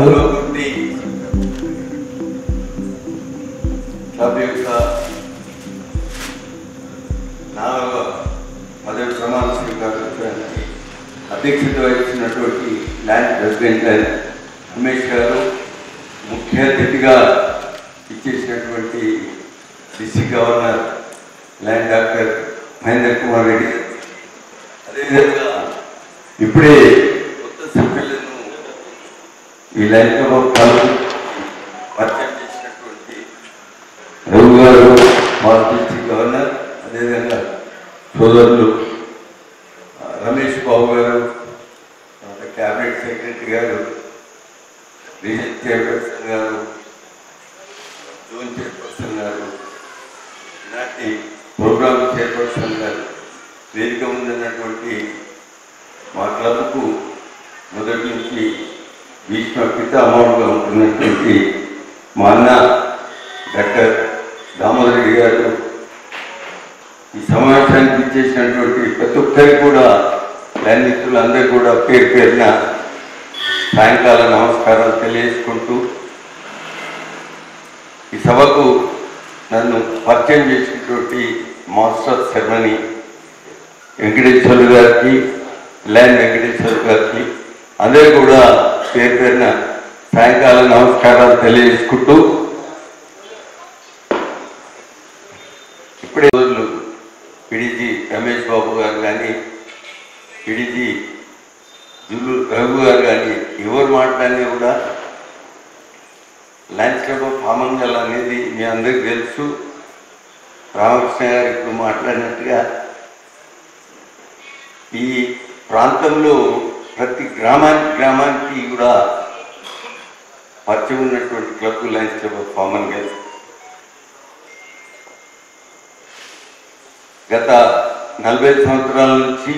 కల్వకుర్తి క్లబ్ యొక్క 4వ పదవి ప్రమాణ స్వీకారోత్సవానికి అధ్యక్షత వహించినటువంటి ల్యాండ్ ప్రెసిడెంట్ రమేష్ గారు, ముఖ్య అతిథిగా ఇచ్చేసినటువంటి district governor land doctor Mahender Kumar Reddy, అదేవిధంగా ఇప్పుడే కొత్త సభ్యులను ఈ ల్యాండ్ క్లబ్ పరిచయం చేసినటువంటి రఘు గారు, మా డిస్ట్రిక్ట్ గవర్నర్, అదేవిధంగా సోదరులు రమేష్ బాబు గారు, క్యాబినెట్ సెక్రటరీ గారు, రీజన్ చైర్పర్సన్ గారు, జోన్ చైర్పర్సన్ గారు, ఇలాంటి ప్రోగ్రామ్ చైర్పర్సన్ గారు, వేదిక ముందున్నటువంటి మా క్లబ్కు మొదటి నుంచి భీష్మ పితామహుడుగా ఉంటున్నటువంటి మా అన్న డాక్టర్ దామోదర్ రెడ్డి గారు, ఈ సమావేశానికి ఇచ్చేసినటువంటి ప్రతి ఒక్కరికి కూడా ల్యాండ్ మిత్రులందరూ కూడా పేరు పేరున సాయంకాల నమస్కారాలు తెలియజేసుకుంటూ, ఈ సభకు నన్ను పరిచయం చేసినటువంటి మాస్టర్ ఆఫ్ సెరమనీ వెంకటేశ్వర గారికి, ల్యాండ్ వెంకటేశ్వర గారికి అందరూ కూడా పేరు పేరున సాయంకాల నమస్కారాలు తెలియజేసుకుంటూ, ఇప్పుడే రోజులు పిడిజి రమేష్ బాబు గారు కానీ, పిడిజి జుల్లు రఘు గారు కానీ ఎవరు మాట్లాడినా కూడా ల్యాండ్స్కేప్ ఆఫ్ ఆమంగల్ అనేది మీ అందరికీ తెలుసు. రామకృష్ణ గారు ఇప్పుడు మాట్లాడినట్టుగా ఈ ప్రాంతంలో ప్రతి గ్రామానికి కూడా పరిచయం ఉన్నటువంటి క్లబ్ ల్యాండ్స్కేప్ ఆఫ్ ఆమంగల్. గత 40 సంవత్సరాల నుంచి,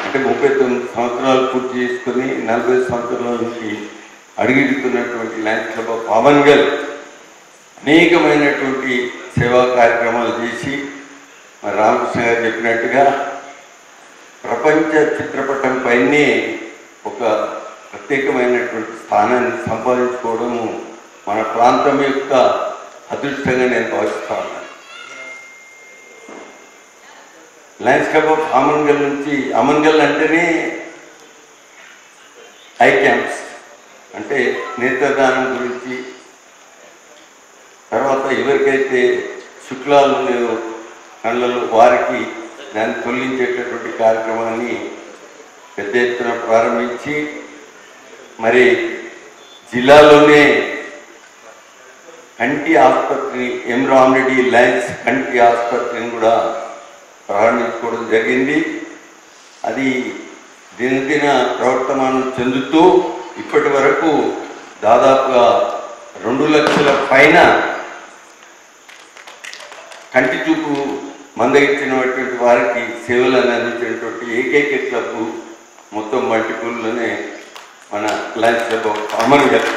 అంటే 39 సంవత్సరాలు పూర్తి చేసుకుని 40 సంవత్సరాల నుంచి అడుగుతున్నటువంటి ల్యాండ్ క్లబ్ ఆఫ్ ఆమంగల్ అనేకమైనటువంటి సేవా కార్యక్రమాలు చేసి, మరి రామకృష్ణ గారు చెప్పినట్టుగా ప్రపంచ చిత్రపటం పైనే ఒక ప్రత్యేకమైనటువంటి స్థానాన్ని సంపాదించుకోవడము మన ప్రాంతం యొక్క అదృష్టంగా నేను భావిస్తాను. ల్యాండ్స్కేప్ ఆఫ్ ఆమంగల్ నుంచి, ఆమంగల్ అంటేనే ఐ క్యాంప్స్, అంటే నేత్రదానం గురించి, తర్వాత ఎవరికైతే శుక్లాలు ఉన్నాయో కళ్ళలో వారికి దాన్ని తొలగించేటటువంటి కార్యక్రమాన్ని పెద్ద ఎత్తున ప్రారంభించి, మరి జిల్లాలోనే కంటి ఆసుపత్రి, ఎం రామరెడ్డి ల్యాండ్స్ కంటి ఆసుపత్రిని కూడా ప్రారంభించుకోవడం జరిగింది. అది దినదిన ప్రవర్తమానం చెందుతూ ఇప్పటి వరకు దాదాపుగా 2 లక్షల పైన కంటి చూపు మందగించినటువంటి వారికి సేవలు అందించినటువంటి ఏకైక క్లబ్ మొత్తం మల్టిపుల్లోనే మన ల్యాండ్స్ క్లబ్ ఆఫ్ ఆమంగల్.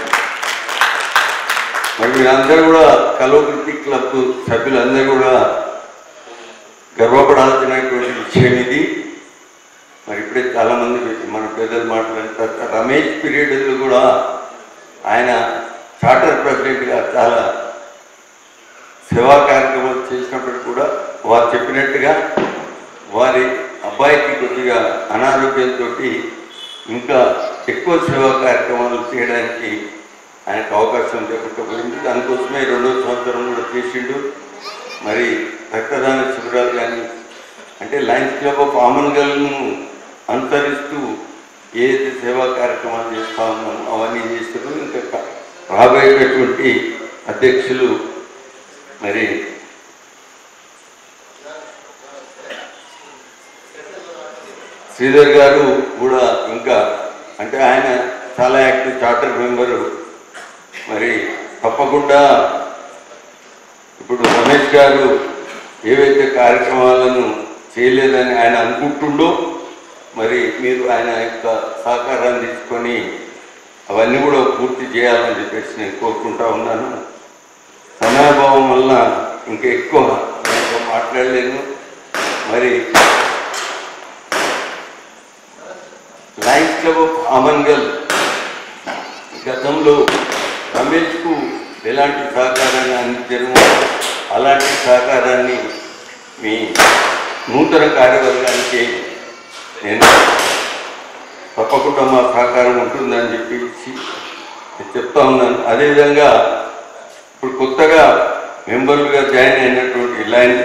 మరి మీరందరూ కూడా కల్వకుర్తి క్లబ్ సభ్యులందరూ కూడా గర్వపడాల్సినటువంటి విషయం ఇది. మరి ఇప్పుడే చాలామంది మన పెద్దలు మాట్లాడిన తర్వాత రమేష్ పీరియడ్లో కూడా ఆయన చార్టర్ ప్రెసిడెంట్గా చాలా సేవా కార్యక్రమాలు చేసినప్పుడు కూడా వారు చెప్పినట్టుగా వారి అబ్బాయికి కొద్దిగా అనారోగ్యంతో ఇంకా ఎక్కువ సేవా కార్యక్రమాలు చేయడానికి ఆయనకు అవకాశం లేకపోయింది. దానికోసమే 2వ సంవత్సరం కూడా చేసిండు. మరి రక్తదాన శిబిరాలు కానీ, అంటే లయన్స్ క్లబ్ ఆఫ్ ఆమంగల్ను అనుసరిస్తూ ఏదైతే సేవా కార్యక్రమాలు చేస్తూ ఉన్నామో అవన్నీ చేస్తూ ఇంకా రాబోయేటటువంటి అధ్యక్షులు మరి శ్రీధర్ గారు కూడా ఇంకా, అంటే ఆయన చాలా యాక్టివ్ చార్టర్ మెంబరు. మరి తప్పకుండా ఇప్పుడు రమేష్ గారు ఏవైతే కార్యక్రమాలను చేయలేదని ఆయన అనుకుంటుండో, మరి మీరు ఆయన యొక్క సహకారాన్ని తీసుకొని అవన్నీ కూడా పూర్తి చేయాలని చెప్పేసి నేను కోరుకుంటా ఉన్నాను. సమయాభావం వల్ల ఇంకా ఎక్కువ మాట్లాడలేను. మరి లయన్స్ క్లబ్ ఆఫ్ ఆమంగల్ గతంలో రమేష్కు ఎలాంటి సహకారాన్ని అందించడమో అలాంటి సహకారాన్ని మీ నూతన కార్యవర్గానికి నేను తప్పకుండా మా సహకారం ఉంటుందని చెప్పి చెప్తా ఉన్నాను. అదేవిధంగా ఇప్పుడు కొత్తగా మెంబర్లుగా జాయిన్ అయినటువంటి లైన్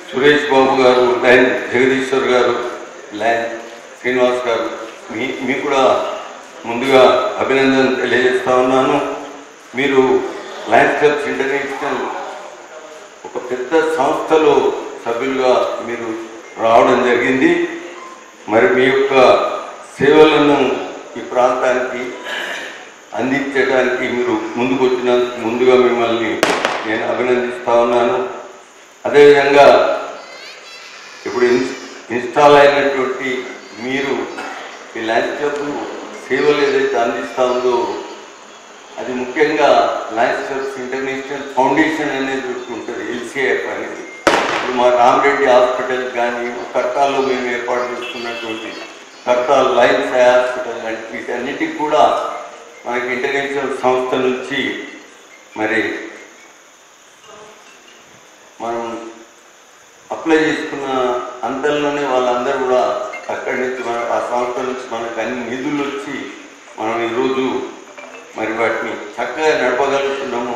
సురేష్ బాబు గారు, లైన్ జగదీశ్వర్ గారు, లైన్ శ్రీనివాస్ గారు, మీకు కూడా ముందుగా అభినందన తెలియజేస్తా ఉన్నాను. మీరు లయన్స్ క్లబ్స్ ఇంటర్నేషనల్ ఒక పెద్ద సంస్థలో సభ్యులుగా మీరు రావడం జరిగింది. మరి మీ యొక్క సేవలను ఈ ప్రాంతానికి అందించడానికి మీరు ముందుకు వచ్చినందుకు ముందుగా మిమ్మల్ని నేను అభినందిస్తా ఉన్నాను. అదేవిధంగా ఇప్పుడు ఇన్స్టాల్ అయినటువంటి మీరు ఈ లయన్స్ క్లబ్ సేవలు ఏదైతే అందిస్తూ ఉందో అది ముఖ్యంగా లయన్స్ క్లబ్స్ ఇంటర్నేషనల్ ఫౌండేషన్ అనేది ఉంటుంది, ఎల్సిఐఎఫ్ అనేది. ఇప్పుడు మా రామరెడ్డి హాస్పిటల్ కానీ కర్తాల్లో మేము ఏర్పాటు చేస్తున్నటువంటి కర్తాల్ లయన్స్ ఐ హాస్పిటల్ అంటే వీటన్నిటికి కూడా మనకి ఇంటర్నేషనల్ సంస్థ నుంచి మరి మనం అప్లై చేసుకున్న అంతల్లోనే వాళ్ళందరూ కూడా అక్కడి నుంచి మన ఆ సంస్థ నుంచి మనకు అన్ని నిధులు వచ్చి మనం ఈరోజు మరి వాటిని చక్కగా నడపగలుగుతున్నాము.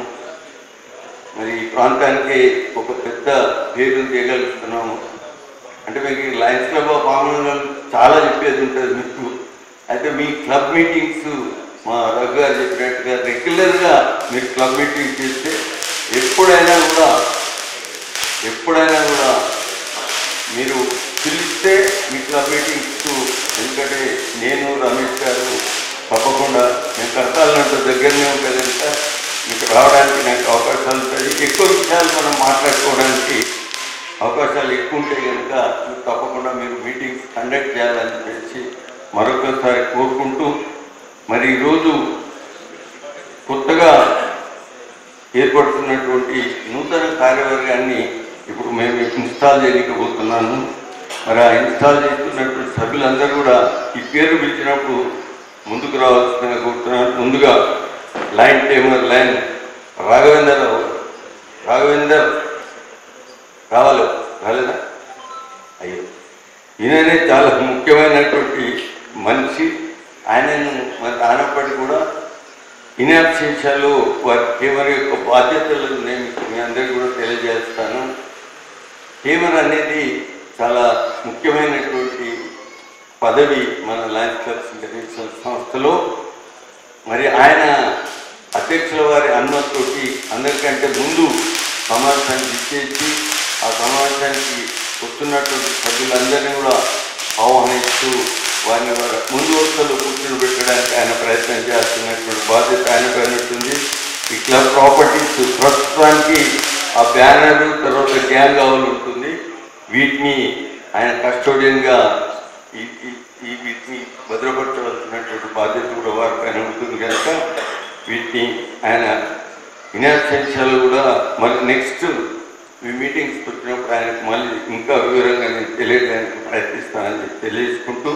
మరి ఈ ప్రాంతానికి ఒక పెద్ద పేరు చేయగలుగుతున్నాము. అంటే మీకు లయన్స్ క్లబ్ ఆఫ్ ఆంధ్రప్రదేశ్ చాలా చెప్పేది ఉంటుంది మీకు. అయితే మీ క్లబ్ మీటింగ్స్ మా రఘు గారు చెప్పినట్టుగా రెగ్యులర్గా మీరు క్లబ్ మీటింగ్ చేస్తే ఎప్పుడైనా కూడా మీరు పిలిస్తే మీ క్లబ్ మీటింగ్స్, ఎందుకంటే నేను రమేష్ గారు తప్పకుండా నేను కర్తాలంటే దగ్గరనే ఉంటుంది కనుక మీకు రావడానికి నాకు అవకాశాలు ఉంటుంది. ఎక్కువ విషయాలు మనం మాట్లాడుకోవడానికి అవకాశాలు ఎక్కువ ఉంటాయి కనుక తప్పకుండా మీరు మీటింగ్స్ కండక్ట్ చేయాలని చెప్పి మరొకసారి కోరుకుంటూ, మరి ఈరోజు కొత్తగా ఏర్పడుతున్నటువంటి నూతన కార్యవర్గాన్ని ఇప్పుడు మేము ఇన్స్టాల్ చేయకపోతున్నాను. మరి ఆ ఇన్స్టాల్ చేస్తున్నటువంటి సభ్యులందరూ కూడా ఈ పేరు పిలిచినప్పుడు ముందుకు రావాల్సిందిగా కోరుతున్నాను. ముందుగా లైన్ టైమర్ లైన్ రాఘవేందర్ రాలేదా? అయ్యో, ఈయననే చాలా ముఖ్యమైనటువంటి మనిషి. ఆయనను మరి ఆనప్పటికీ కూడా ఇన్యాబ్సెన్షియాలో వారి టీమర్ యొక్క బాధ్యతలను నేను మీ అందరికీ కూడా తెలియజేస్తాను. టీమర్ అనేది చాలా ముఖ్యమైనటువంటి పదవి మన లయన్స్ క్లబ్స్ ఇంటర్నేషనల్ సంస్థలో. మరి ఆయన అధ్యక్షుల వారి అనుమతితోటి అందరికంటే ముందు సమావేశానికి ఇచ్చేసి ఆ సమావేశానికి వస్తున్నటువంటి సభ్యులందరినీ కూడా ఆహ్వానిస్తూ వారిని ముందు వరుసలో కూర్చొని పెట్టడానికి ఆయన ప్రయత్నం చేస్తున్నటువంటి బాధ్యత ఆయన పైనట్టుంది. ఈ క్లబ్ ప్రాపర్టీస్ ప్రస్తుతానికి ఆ బ్యానరు తర్వాత గ్యాంగ్ హౌల్ ఉంటుంది. వీటిని ఆయన కస్టోడియన్గా వీటిని భద్రపరచవలసినటువంటి బాధ్యత కూడా వారి పైన ఉంటుంది కనుక వీటిని ఆయన ఇన్యాబ్సెన్షియాలో కూడా మళ్ళీ నెక్స్ట్ మీ మీటింగ్స్కి వచ్చినప్పుడు ఆయనకు మళ్ళీ ఇంకా వివరంగా నేను తెలియడానికి ప్రయత్నిస్తానని తెలియజేసుకుంటూ,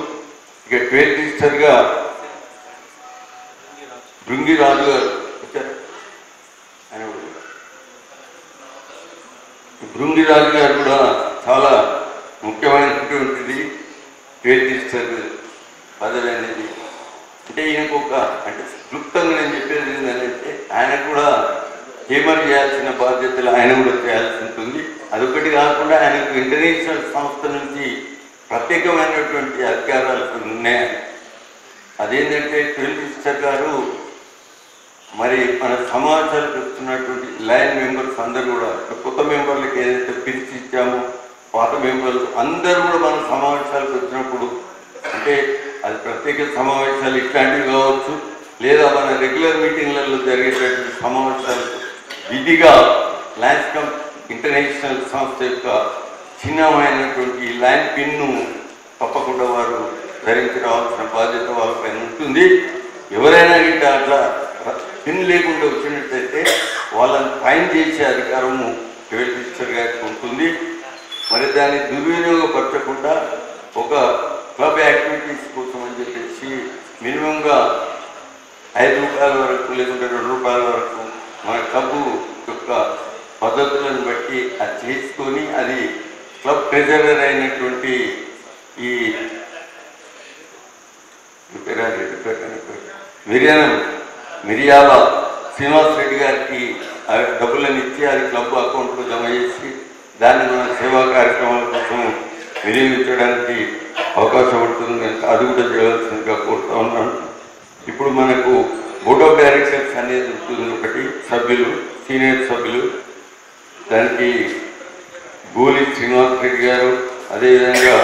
ఇక 12th రిజిస్టర్గా భృంగిరాజు గారు వచ్చారు. ఆయన భృంగిరాజు గారు కూడా చాలా ముఖ్యమైనటువంటిది 12th రిజిస్టర్ పదవి అనేది. అంటే ఈయనకు అంటే క్లుప్తంగా నేను చెప్పేది ఏంటంటే ఆయన కూడా హేమర్ చేయాల్సిన బాధ్యతలు ఆయన కూడా చేయాల్సి ఉంటుంది. అదొకటి కాకుండా ఆయనకు ఇంటర్నేషనల్ సంస్థ నుంచి ప్రత్యేకమైనటువంటి అధికారాలు ఉన్నాయి. అదేంటంటే 12th రిజిస్టర్ గారు మరి మన సమావేశాలకు వస్తున్నటువంటి లైన్ మెంబర్స్ అందరూ కూడా కొత్త మెంబర్లకు ఏదైతే పిలిచి ఇచ్చామో పాత మెంబర్లు అందరూ కూడా మన సమావేశాలకు వచ్చినప్పుడు, అంటే అది ప్రత్యేక సమావేశాలు ఇట్లాంటివి కావచ్చు, లేదా మన రెగ్యులర్ మీటింగ్లలో జరిగేటటువంటి సమావేశాలు విధిగా లయన్స్ క్లబ్ ఇంటర్నేషనల్ సంస్థ యొక్క చిన్నమైనటువంటి లైన్ పిన్ను తప్పకుండా వారు ధరించి రావాల్సిన బాధ్యత వాళ్ళపైన ఉంటుంది. ఎవరైనా గిట్ట అట్లా పిన్ లేకుండా వచ్చినట్టయితే వాళ్ళని ఫైన్ చేసే అధికారము 12th రిజిస్టర్ గారికి ఉంటుంది. మరి దాన్ని దుర్వినియోగపరచకుండా ఒక క్లబ్ యాక్టివిటీస్ కోసం అని చెప్పేసి మినిమంగా 5 రూపాయల వరకు లేకుంటే 2 రూపాయల వరకు మన క్లబ్ యొక్క పద్ధతులను బట్టి అది చేసుకొని అది క్లబ్ ట్రెజరర్ అయినటువంటి ఈ మిరియాల శ్రీనివాస్ రెడ్డి గారికి డబ్బులను ఇచ్చి అది క్లబ్ అకౌంట్లో జమ చేసి దాన్ని మన సేవా కార్యక్రమాల కోసం వినియోగించడానికి అవకాశం ఉంటుంది కనుక అది కూడా చేయవలసిందిగా కోరుతా ఉన్నాను. ఇప్పుడు మనకు బోర్డ్ ఆఫ్ డైరెక్టర్స్ అనేది ఉంటుంది, ఒకటి సభ్యులు, సీనియర్ సభ్యులు. దానికి గోలి శ్రీనివాస్ రెడ్డి గారు, అదేవిధంగా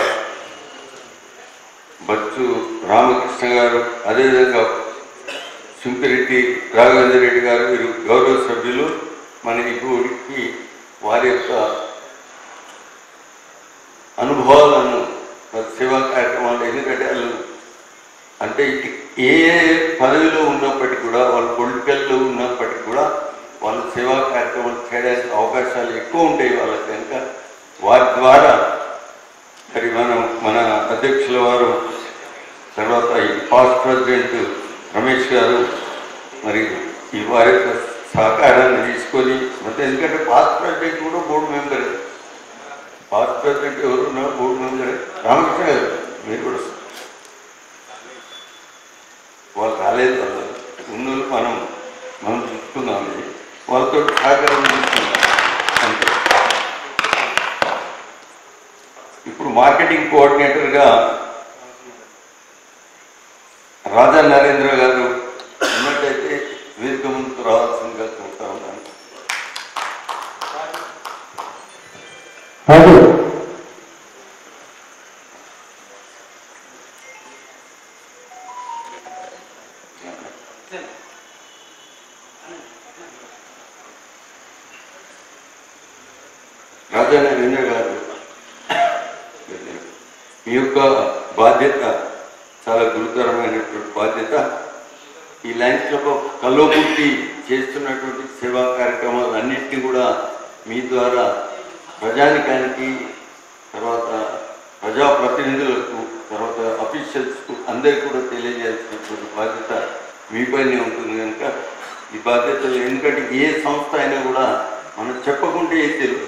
బచ్చు రామకృష్ణ గారు, అదేవిధంగా సింపిరెడ్డి రాఘవేంద్ర రెడ్డి గారు, వీరు గౌరవ సభ్యులు. మన ఇప్పుడుకి వారి యొక్క అనుభవాలను సేవా కార్యక్రమాలు, ఎందుకంటే వాళ్ళు అంటే ఏ పదవిలో ఉన్నప్పటికీ కూడా, వాళ్ళు పొలిటికల్లో ఉన్నప్పటికీ కూడా వాళ్ళు సేవా కార్యక్రమాలు చేయడానికి అవకాశాలు ఎక్కువ ఉంటాయి వాళ్ళకి కనుక వారి ద్వారా మరి మన అధ్యక్షుల వారు, తర్వాత ఈ పాస్ట్ ప్రెసిడెంట్ రమేష్ గారు మరి ఈ వారి యొక్క సహకారాన్ని తీసుకొని, ಮತ್ತೆ ఎందుకంటే పాస్ట్ ప్రెసిడెంట్ కూడా బోర్డు మెంబర్, పాస్ట్ ప్రెసిడెంట్ ఎవరు ఉన్నారు బోర్డు మెంబర్ రామకృష్ణ గారు, మీరు కూడా వాళ్ళు రాలేదు, వాళ్ళు ఉన్నోళ్ళు మనం చూసుకున్నాం, వాళ్ళతో సహకారం తీసుకున్నాం అంతే. ఇప్పుడు మార్కెటింగ్ కోఆర్డినేటర్గా రాజా నరేంద్ర గారు ఉన్నట్టయితే వేదిక ముందుకు రావాల్సిందిగా కోరుతా ఉన్నాను. రాజా నరేంద్ర గారు, మీ యొక్క బాధ్యత చాలా గురుతరమైనటువంటి బాధ్యత. ఈ లయన్స్ క్లబ్ ఆఫ్ కల్లోకుర్తి చేస్తున్నటువంటి సేవా కార్యక్రమాలు అన్నింటినీ కూడా మీ ద్వారా ప్రజానికానికి, తర్వాత ప్రజాప్రతినిధులకు, తర్వాత అఫీషియల్స్కు అందరికీ కూడా తెలియజేయాల్సినటువంటి బాధ్యత మీపైనే ఉంటుంది కనుక ఈ బాధ్యతలు, ఎందుకంటే ఏ సంస్థ అయినా కూడా మనం చెప్పకుంటే ఏది తెలియదు,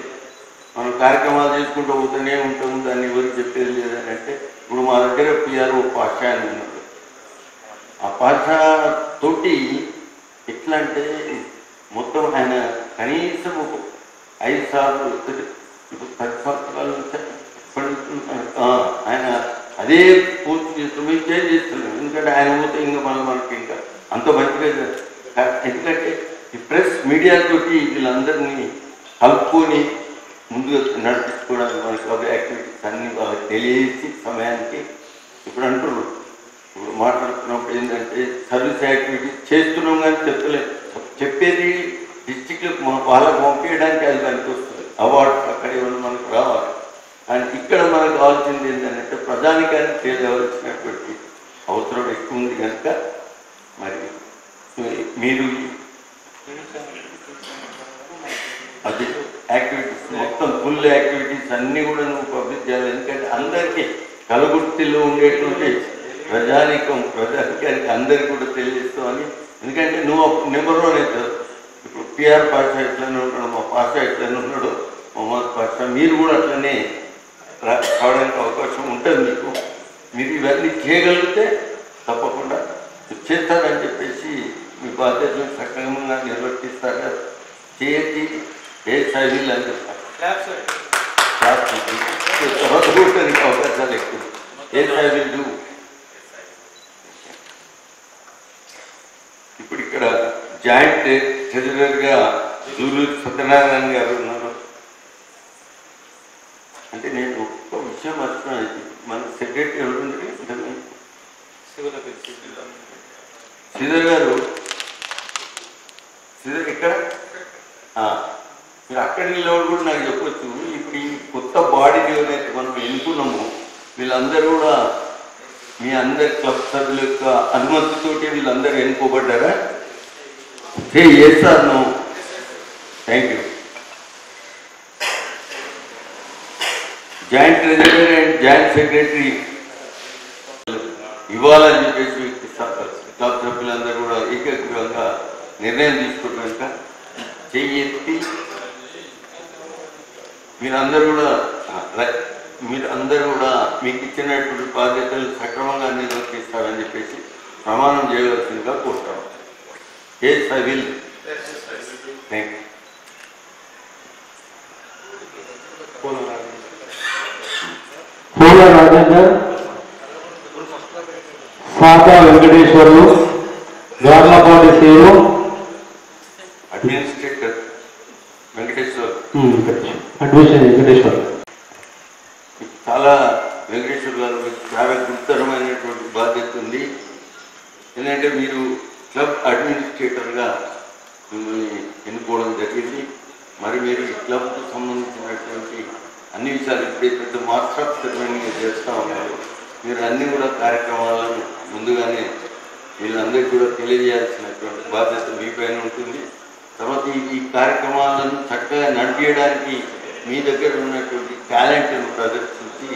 మనం కార్యక్రమాలు చేసుకుంటూ పోతూనే ఉంటాము, దాన్ని ఎవరికి చెప్పేది లేదని. అంటే ఇప్పుడు మా దగ్గర పిఆర్ఓ పాషా అని ఉన్నాడు. ఆ పాషా తోటి ఎట్లా అంటే మొత్తం ఆయన కనీసం 5 సార్లు, ఇప్పుడు 10 సంవత్సరాలు ఆయన అదే పూర్తి చేస్తున్నాం, మేము చేంజ్ చేస్తున్నాం. ఎందుకంటే ఆయన పోతే ఇంకా మనకి ఇంకా అంత మంచిగా, ఎందుకంటే ఈ ప్రెస్ మీడియాతోటి వీళ్ళందరినీ కలుపుకొని ముందుగా నడిపించుకోవడానికి మనకి ఒక యాక్టివిటీస్ అన్నీ వాళ్ళకి తెలియజేసి సమయానికి ఇప్పుడు అంటారు, ఇప్పుడు మాట్లాడుతున్నప్పుడు ఏంటంటే సర్వీస్ యాక్టివిటీస్ చేస్తున్నాం కానీ చెప్పేది డిస్టిక్లకు వాళ్ళకు పంపించడానికి అది దానికి వస్తుంది, అవార్డ్స్ అక్కడ ఏమైనా మనకు రావాలి. అండ్ ఇక్కడ మనకు కావాల్సింది ఏంటంటే ప్రజానికానికి తెలియవలసినటువంటి అవసరం ఎక్కువ ఉంది కనుక మరి మీరు అది యాక్టివిటీస్ మొత్తం ఫుల్ యాక్టివిటీస్ అన్నీ కూడా నువ్వు పబ్లిక్ చేయాలి. ఎందుకంటే అందరికీ కలగుర్తిలో ఉండేటువంటి ప్రజానికానికి అందరికీ కూడా తెలియజేస్తామని. ఎందుకంటే నువ్వు అప్పుడు నెంబర్ 1 అవుతావు. ఇప్పుడు పిఆర్ పాషా ఎట్లనే ఉన్నాడు, మా పాషా ఎట్లనే ఉన్నాడు, మొహమ్మద్ పాషా, మీరు కూడా అట్లనే రావడానికి అవకాశం ఉంటుంది మీకు. మీరు ఇవన్నీ చేయగలిగితే తప్పకుండా చేస్తారని చెప్పేసి మీ బాధ్యతలు సక్రమంగా నిర్వర్తిస్తారా చేసి ఏ సైజులు అని చెప్తారు, అవకాశాలు ఎక్కువ. ఏ సైజులు ఇప్పుడు ఇక్కడ జాయింట్ ట్రెజరర్గా జూలూరు సత్యనారాయణ గారు ఉన్నారు. అంటే నేను ఒక్క విషయం మర్చిపోయాను, మన సెక్రటరీ ఎవరుంది శ్రీధర్ గారు, శ్రీధర్ ఇక్కడ మీరు అక్కడి నిలబడి కూడా నాకు చెప్పొచ్చు. ఇప్పుడు ఈ కొత్త బాడీని ఎవరైతే మనం ఎన్నుకున్నామో వీళ్ళందరూ కూడా మీ అందరి క్లబ్ సభ్యుల యొక్క అనుమతితోటి వీళ్ళందరూ ఎన్నుకోబడ్డారా? ఏ sir no, thank you. Joint treasurer and joint secretary ఇవ్వాలని చెప్పేసి క్లబ్ సభ్యులందరూ కూడా ఏకగ్రీవంగా నిర్ణయం తీసుకున్నాక చెయ్యి ఎత్తి మీరందరూ కూడా మీకు ఇచ్చినటువంటి బాధ్యతలు సక్రమంగా నిర్వర్తిస్తారని చెప్పేసి ప్రమాణం చేయవలసిందిగా కోరుతాం. Yes I will. Thank you. Poola Rajender, Satha Venkateshwarlu, Garlapati Srinu, administrator Venkateshwar. Admission Venkateshwar. చాలా వెంకటేశ్వర్ గారు చాలా గురుతరమైనటువంటి బాధ్యత ఉంది. ఎందుకంటే మీరు క్లబ్ అడ్మినిస్ట్రేటర్గా మిమ్మల్ని ఎన్నుకోవడం జరిగింది. మరి మీరు ఈ క్లబ్కు సంబంధించినటువంటి అన్ని విషయాలు ఇప్పుడే పెద్ద మాస్టర్ ఆఫ్ సెరమనీ చేస్తూ ఉన్నారు. మీరు అన్ని కూడా కార్యక్రమాలను ముందుగానే వీళ్ళందరికీ కూడా తెలియజేయాల్సినటువంటి బాధ్యత మీ పైన ఉంటుంది. తర్వాత ఈ కార్యక్రమాలను చక్కగా నడిపించడానికి మీ దగ్గర ఉన్నటువంటి టాలెంట్ను ప్రదర్శించి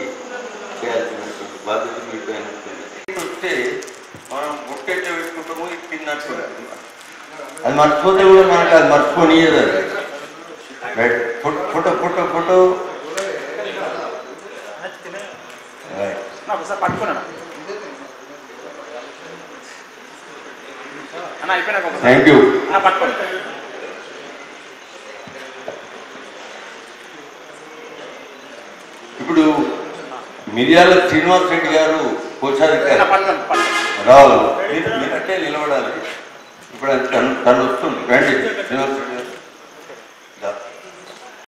చేయాల్సినటువంటి బాధ్యత మీ పైన ఉంటుంది. వస్తే మనం బొట్టెట్ట పెట్టుకుంటాము, ఇప్పినట్టు అది మర్చిపోతే కూడా మనకు అది మర్చిపోనియదు. అది photo photo photo thank you. ఇప్పుడు మిర్యాల శ్రీనివాస్ రెడ్డి గారు కోశాధికారి రావాలి. మీరంటే నిలబడాలి. ఇప్పుడు తను వస్తుంది. రండి శ్రీనివాస్ రెడ్డి గారు.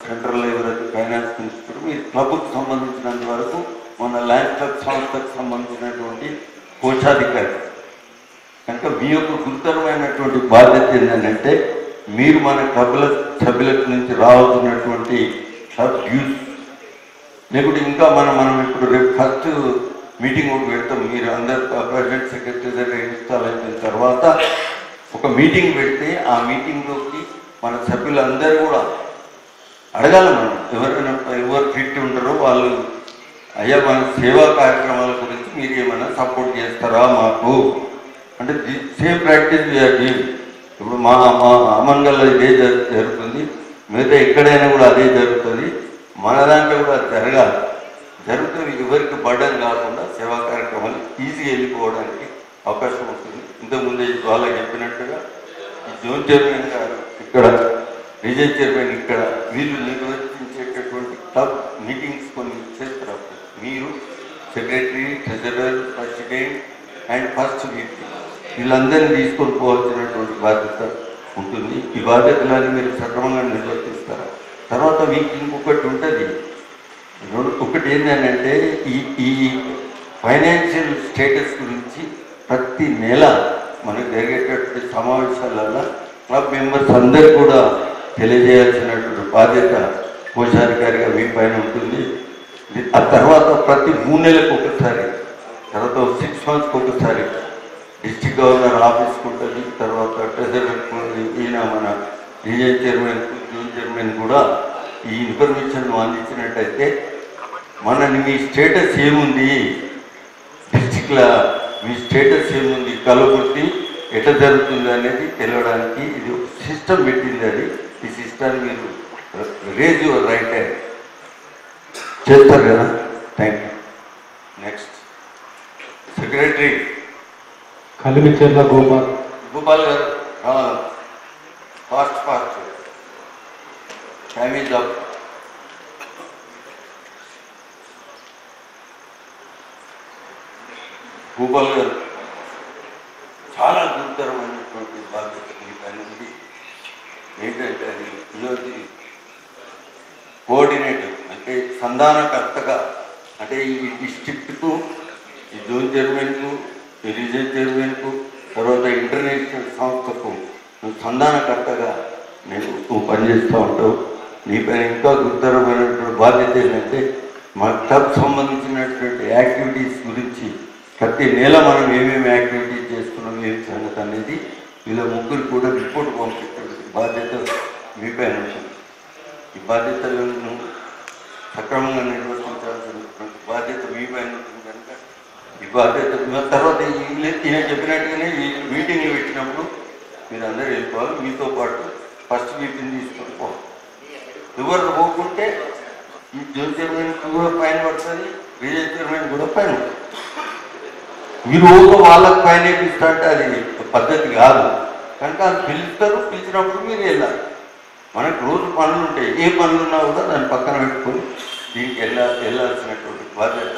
సెంట్రల్ ఎవరైతే ఫైనాన్స్ మినిస్టర్, మీరు క్లబ్కు సంబంధించినంత వరకు మన ల్యాండ్ క్లబ్ సంస్థకు సంబంధించినటువంటి కోశాధికారి కనుక మీ యొక్క గురుతరమైనటువంటి బాధ్యత ఏంటంటే మీరు మన క్లబ్ల సభ్యుల నుంచి రావాల్సినటువంటి క్లబ్ డ్యూస్ లేకుంటే ఇంకా మనం ఇప్పుడు రేపు ఫస్ట్ మీటింగ్ ఒకటి పెడతాం. మీరు అందరు ప్రెసిడెంట్ సెక్రటరీ దగ్గర ఇన్స్టాల్ అయిపోయిన తర్వాత ఒక మీటింగ్ పెడితే ఆ మీటింగ్లోకి మన సభ్యులందరూ కూడా అడగాలి. మనం ఎవరు ఫిట్ ఉంటారో వాళ్ళు, అయ్యా మన సేవా కార్యక్రమాల గురించి మీరు ఏమైనా సపోర్ట్ చేస్తారా మాకు అంటే సేమ్ ప్రాక్టీస్ వీఆర్ డూయింగ్. ఇప్పుడు మా అమంగల్లో ఇదే జరుగుతుంది, మిగతా ఎక్కడైనా కూడా అదే జరుగుతుంది. మన దాంట్లో కూడా జరగాలి. జరుగుతుంది. ఎవరికి బర్డన్ కాకుండా సేవా కార్యక్రమాలు ఈజీగా వెళ్ళిపోవడానికి అవకాశం ఉంటుంది. ఇంతకుముందే వాళ్ళకి చెప్పినట్టుగా ఈ జోన్ చైర్మన్ గారు ఇక్కడ, రీజన్ చైర్మన్ ఇక్కడ, వీళ్ళు నిర్వర్తించేటటువంటి క్లబ్ మీటింగ్స్ కొన్ని చేస్తారు. మీరు secretary, treasurer, president and first VP వీళ్ళందరినీ తీసుకొని పోవాల్సినటువంటి బాధ్యత ఉంటుంది. ఈ బాధ్యతలన్నీ మీరు సక్రమంగా నిర్వర్తిస్తారు. తర్వాత వీక్ ఇంకొకటి ఉంటుంది. ఒకటి ఏంటంటే ఈ ఫైనాన్షియల్ స్టేటస్ గురించి ప్రతి నెల మనకు జరిగేటటువంటి సమావేశాలలో క్లబ్ మెంబర్స్ అందరూ కూడా తెలియజేయాల్సినటువంటి బాధ్యత కోశాధికారిగా మీ పైన ఉంటుంది. ఆ తర్వాత ప్రతి 3 నెలలకు ఒకసారి, తర్వాత 6 monthsకి ఒకసారి డిస్ట్రిక్ట్ గవర్నర్ ఆఫీస్కి ఉంటుంది. తర్వాత ట్రెజరర్, ఈయన మన రీజన్ చైర్మన్, జోన్ చైర్మన్ కూడా ఈ ఇన్ఫర్మేషన్ అందించినట్టయితే మీ స్టేటస్ ఏముంది, డిస్ట్రిక్ట్లో మీ స్టేటస్ ఏముంది, కలవృత్తి ఎట్లా జరుగుతుంది అనేది తెలియడానికి ఇది సిస్టమ్ పెట్టింది. అది ఈ సిస్టమ్ మీరు రేజ్ యువర్ రైట్ హ్యాండ్ చేస్తారు కదా. Thank you. Next secretary Kalimicherla Gopal garu fast time is up. Gopal garu చాలా గురుతరమైనటువంటి బాధ్యత మీ పైన ఉంది. ఏంటంటే అది ఈరోజు కోఆర్డినేటర్ అంటే సంధానకర్తగా, అంటే ఈ డిస్ట్రిక్ట్కు, ఈ జోన్ చైర్మన్కు, ఈ రీజన్ చైర్మన్కు, తర్వాత ఇంటర్నేషనల్ సంస్థకు నువ్వు సంధానకర్తగా నువ్వు పనిచేస్తూ ఉంటావు. నీ పైన ఇంకా గురుతరమైనటువంటి బాధ్యత ఏంటంటే మా క్లబ్ సంబంధించినటువంటి యాక్టివిటీస్ గురించి ప్రతి నెల మనం ఏమేమి యాక్టివిటీస్ చేస్తున్నాం, ఏమి సంగతి అనేది వీళ్ళ ముగ్గురు కూడా రిపోర్ట్ పంపించే బాధ్యత మీ పైన ఉంటుంది. ఈ బాధ్యతలను సక్రమంగా నిర్వర్తించాల్సినటువంటి బాధ్యత మీ పైన ఉంటుంది కనుక ఈ బాధ్యత తర్వాత ఈయన చెప్పినట్టుగానే ఈ మీటింగ్లు పెట్టినప్పుడు మీరు అందరూ వెళ్ళిపోవాలి. మీతో పాటు ఫస్ట్ మీటింగ్ తీసుకొని పోవాలి. ఎవరు పోకుంటే ఈ జోన్ చైర్మన్కి కూడా ఫైన్ పడుతుంది, రీజన్ చైర్మన్ కూడా ఫైన్ పడుతుంది. మీరు వాళ్ళకి ఫైన్ వేపిస్తా అంటే అది పద్ధతి కాదు. కనుక అది పిలుస్తారు, పిలిచినప్పుడు మీరు వెళ్ళాలి. మనకు రోజు పనులు ఉంటాయి, ఏ పనులు ఉన్నా కూడా దాన్ని పక్కన పెట్టుకొని దీనికి వెళ్ళాల్సినటువంటి బాధ్యత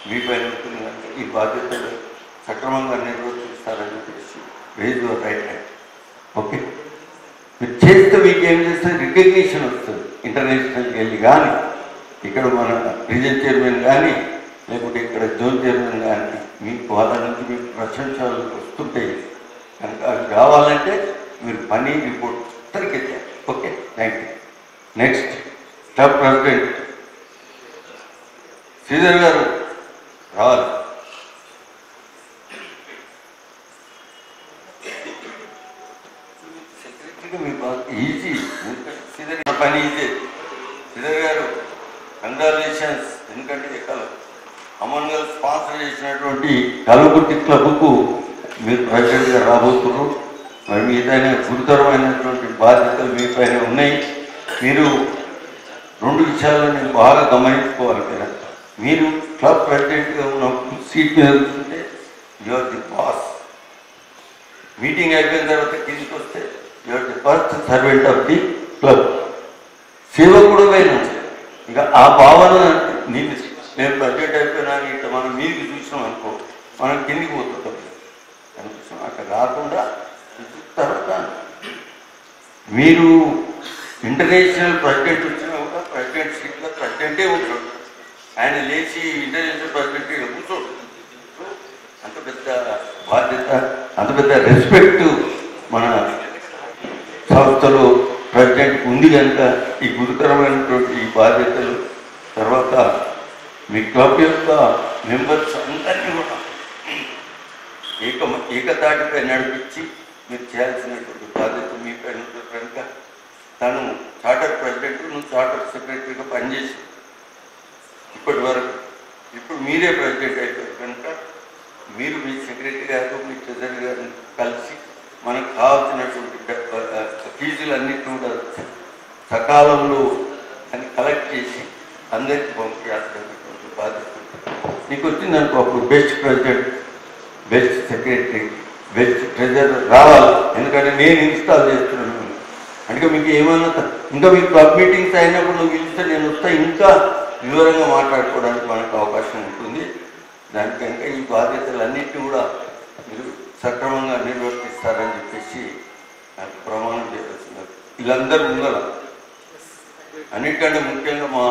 మీ పైన ఉంటుంది. కనుక ఈ బాధ్యతలు సక్రమంగా నిర్వర్తిస్తారని చెప్పేసి raise your right hand. Okay, మీరు చేస్తే మీకు ఏం చేస్తుంది, రికగ్నిషన్ వస్తుంది. ఇంటర్నేషనల్కి వెళ్ళి కానీ ఇక్కడ మన రీజన్ చైర్మన్ కానీ లేకుంటే ఇక్కడ జోన్ చైర్మన్ కానీ మీకు వాళ్ళ నుంచి మీకు ప్రశంసలు వస్తుంటాయి. కనుక అవి కావాలంటే మీరు పని రిపోర్ట్ సరికెత్తారు. Okay, thank you. Next club president Sridhar garu రావాలి. సెక్రటరీగా మీ ఈజీ, శ్రీధర్ పని ఈజీ. శ్రీధర్ గారు కంగ్రాచులేషన్స్. ఎందుకంటే ఇక్కడ అమన్ గారు స్పాన్సర్ చేసినటువంటి కలవకుర్తి క్లబ్కు మీరు ప్రెసిడెంట్గా రాబోతున్నారు. మరి మీదైనా గురుతరమైనటువంటి బాధ్యతలు మీ పైన ఉన్నాయి. మీరు రెండు విషయాలను నేను బాగా గమనించుకోవాలి కదా. మీరు క్లబ్ ప్రెసిడెంట్గా ఉన్నప్పుడు సీట్ మీద కూర్చుంటే యువర్ ది బాస్. మీటింగ్ అయిపోయిన తర్వాత కిందికి వస్తే your the first servant of the club. సేవకుడు పైన ఇక ఆ భావన నేను ప్రెసిడెంట్ అయిపోయినా ఇట్లా మనం మీకు చూసినాం అనుకో, మనం కిందికి పోతుంటాం అనిపిస్తాం. అట్లా కాకుండా తర్వాత మీరు ఇంటర్నేషనల్ ప్రెసిడెంట్ వచ్చినా కూడా ప్రెసిడెంట్ సీట్లో ప్రెసిడెంటే ఉంటాడు. ఆయన లేచి ఇంటర్నేషనల్ ప్రెసిడెంట్గా కూర్చోడు. అంత పెద్ద బాధ్యత, అంత పెద్ద రెస్పెక్ట్ మన సంస్థలో ప్రెసిడెంట్ ఉంది. కనుక ఈ గురుతరమైనటువంటి ఈ బాధ్యతలు తర్వాత మీ క్లబ్ యొక్క మెంబర్స్ అందరినీ కూడా ఏకతాటిపై నడిపించి మీరు చేయాల్సినటువంటి బాధ్యత మీ పైన ఉంటుంది. కనుక తను చార్టర్ ప్రెసిడెంట్, నువ్వు చార్టర్ సెక్రటరీగా పనిచేసి ఇప్పటి వరకు ఇప్పుడు మీరే ప్రెసిడెంట్ అయిపోయారు. కనుక మీరు మీ సెక్రటరీ గారు మీ ట్రెజరీ గారిని కలిసి మనకు కావాల్సినటువంటి ఫీజులన్నింటినీ కూడా సకాలంలో అని కలెక్ట్ చేసి అందరికీ పంపించాల్సినటువంటి బాధ్యత నీకు వచ్చిందనుకో. అప్పుడు best president, best secretary, best treasurer రావాలి. ఎందుకంటే నేను ఇన్స్టాల్ చేస్తున్నాను. అంటే మీకు ఏమన్నా ఇంకా మీకు క్లబ్ మీటింగ్స్ అయినప్పుడు నువ్వు పిలిస్తే నేను వస్తా, ఇంకా వివరంగా మాట్లాడుకోవడానికి మనకు అవకాశం ఉంటుంది. దానికి కనుక ఈ బాధ్యతలన్నింటినీ కూడా మీరు సక్రమంగా నిర్వర్తిస్తారని చెప్పేసి నాకు ప్రమాణం చేయవలసినది. వీళ్ళందరూ ఉండాలి. అన్నిటికంటే ముఖ్యంగా మా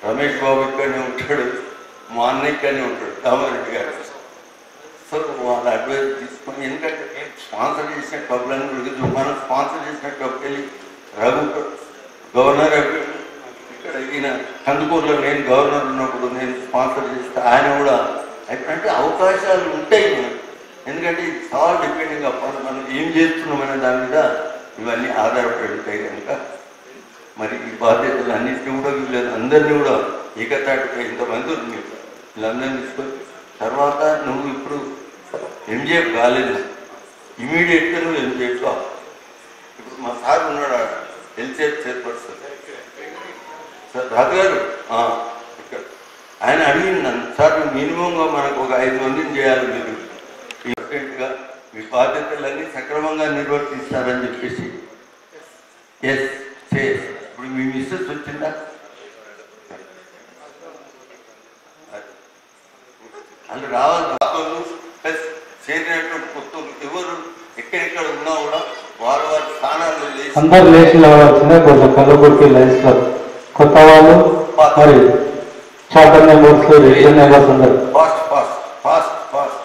రమేష్ బాబు ఇక్కడనే ఉంటాడు, మా అన్న ఇక్కడనే ఉంటాడు, రామారెడ్డి గారు. సో వాళ్ళ అడ్వైజ్ తీసుకొని, ఎందుకంటే స్పాన్సర్ చేసిన క్లబ్లన్నీ కూడా మనం స్పాన్సర్ చేసిన క్లబ్కి వెళ్ళి రఘు గవర్నర్ ఇక్కడ ఈయన కందుకూరులో నేను గవర్నర్ ఉన్నప్పుడు నేను స్పాన్సర్ చేస్తే ఆయన కూడా అంటే అవకాశాలు ఉంటాయి మనకు. ఎందుకంటే ఇట్స్ ఆల్ డిపెండింగ్ అపాన్ మనం ఏం చేస్తున్నామనే దాని మీద ఇవన్నీ ఆధారపడి ఉంటాయి. కనుక మరి ఈ బాధ్యతలు అన్నింటినీ కూడా వీళ్ళందరినీ కూడా ఏకతాటిపై ఇంతమంది ఉంది వీళ్ళందరినీ తీసుకొని తర్వాత నువ్వు ఇప్పుడు ఎంజేఎఫ్ కాలేదు, ఇమీడియట్గా నువ్వు ఎంజేఎఫ్ కావు. ఇప్పుడు మా సార్ ఉన్నాడు ఎల్సేఫ్ చైర్పర్సన్ సార్ రాజు గారు ఇక్కడ ఆయన అడిగింది నన్ను, సార్ మినిమంగా మనకు ఒక 5 మందిని చేయాలి, మీరు ప్రెసిడెంట్గా మీ బాధ్యతలన్నీ సక్రమంగా నిర్వర్తిస్తారని చెప్పేసి. ఎస్ సే ఇప్పుడు మీ మిస్సెస్ వచ్చిందా? అందులో రావాలి. ప్లస్ చేరినటువంటి కొత్తలు ఎవరు ఎక్కడెక్కడ ఉన్నా కూడా వారి వారి స్థానాల్లో అందరు లేచి రావాల్సిందే. కొంచెం కల్లకుర్తి లైన్స్ లో కొత్త వాళ్ళు మరి చార్టర్ మెంబర్స్, రీజన్ మెంబర్స్ అందరు ఫాస్ట్ ఫాస్ట్ ఫాస్ట్ ఫాస్ట్.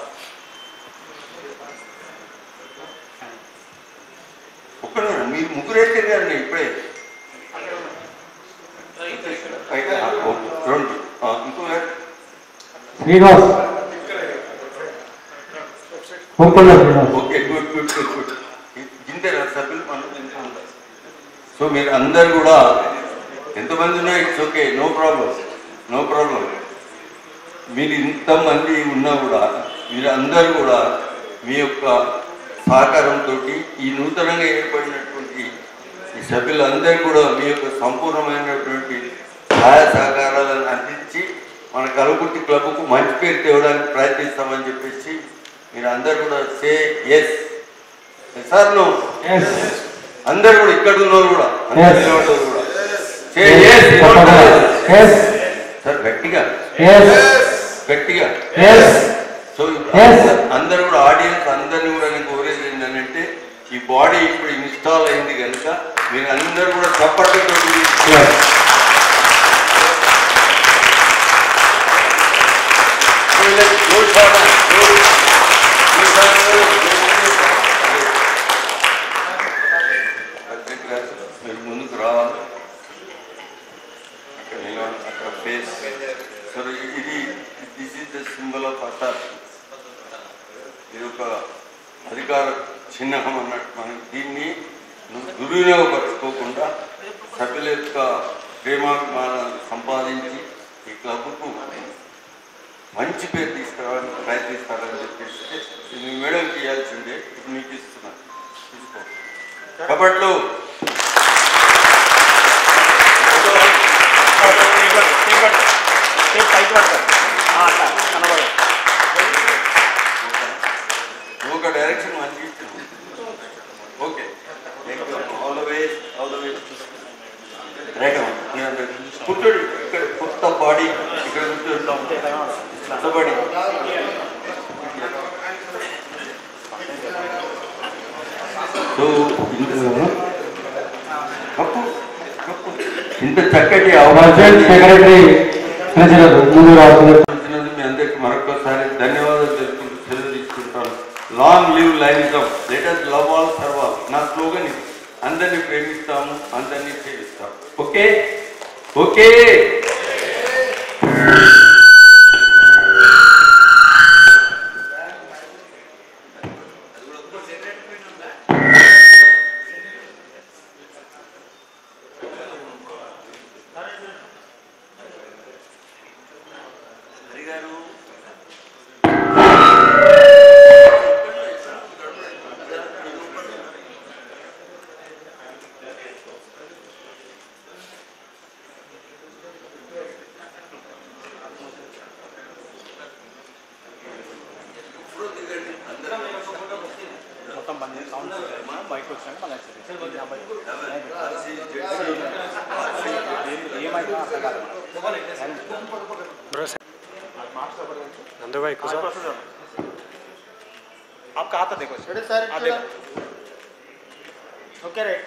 ఒక్కడే మీరు ముగ్గురైతే గారండి ఇప్పుడే 2 ఇంకో Srinivas okay good good good good. ఇంతే సభ్యులు మనం ఇంతే ఉంటాయి. సో మీరు అందరు కూడా ఎంతమంది ఉన్నా it's okay, no problem no problem. మీరు ఇంతమంది ఉన్నా కూడా మీరందరూ కూడా మీ యొక్క సహకారంతో ఈ నూతనంగా ఏర్పడినటువంటి ఈ సభ్యులందరూ కూడా మీ యొక్క సంపూర్ణమైనటువంటి సహాయ సహకారాలను అందించి మన కలగుర్తి క్లబ్కు మంచి పేరు తేవడానికి ప్రయత్నిస్తామని చెప్పేసి మీరు అందరూ కూడా సే ఎస్ సార్ నువ్వు అందరు కూడా ఇక్కడ ఉన్నవారు కూడా అందరూ కూడా సే ఎస్ సార్ గట్టిగా గట్టిగా సో అందరూ కూడా ఆడియన్స్ అందరినీ కూడా నేను కోరేది ఏంటంటే ఈ బాడీ ఇప్పుడు ఇన్స్టాల్ అయింది కనుక మీరు అందరూ కూడా చప్పట్లతో మీరు ముందుకు రావాలి అక్కడ ఫేస్ సో ఇది this is the symbol of authority. ఇది ఒక అధికార చిహ్నం అన్నట్టు మనం దీన్ని దుర్వినియోగపరచుకోకుండా సభ్యుల యొక్క ప్రేమాభిమానాన్ని సంపాదించి ఈ క్లబ్కు మంచి పేరు తీసుకురావడానికి ప్రయత్నిస్తారని చెప్పేసి మీ మేడం ఇవ్వాల్సిందే ఇప్పుడు మీకు ఇస్తున్నాను తీసుకో కబడ్లో ఒక డైరెక్షన్ మంచి ఇచ్చాను. Okay all the way right కూర్చోండి. ఇక్కడ కొత్త బాడీ ఇక్కడ కూర్చోండి. కొత్త బాడీ సో ఇంత చక్కటి అవకాశం సెక్రటరీ ముందు మీ అందరికీ మరొకసారి ధన్యవాదాలు తెలుపుకుంటూ సెలవు తీసుకుంటాను. Long live లైనిజం, let us love all serve all. నా స్లోగన్ ఇది. అందరినీ ప్రేమిస్తాము, అందరినీ సేవిస్తాము. Okay okay. नंदू भाई कुछ आपका हाथ देखो sir okay right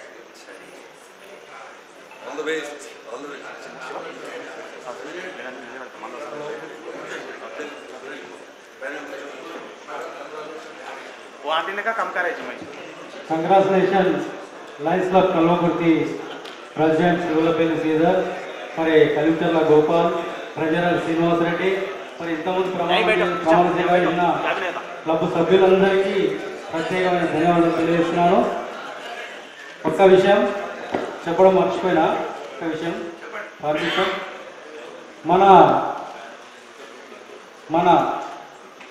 All the best. All the best. वो आंटी ने कहा कम करायची माझी. Congratulations Lions Club Kalwakurthy president Shivalapalli Sridhar, మరి కలెక్టర్ల గోపాల్, ట్రెజరర్ శ్రీనివాస్ రెడ్డి, మరి ఇంతమంది ప్రమాణ క్లబ్ సభ్యులందరికీ ప్రత్యేకమైన ధన్యవాదాలు తెలియజేస్తున్నాను. ఒక్క విషయం చెప్పడం మర్చిపోయినా, ఒక విషయం పర్మిషన్, మన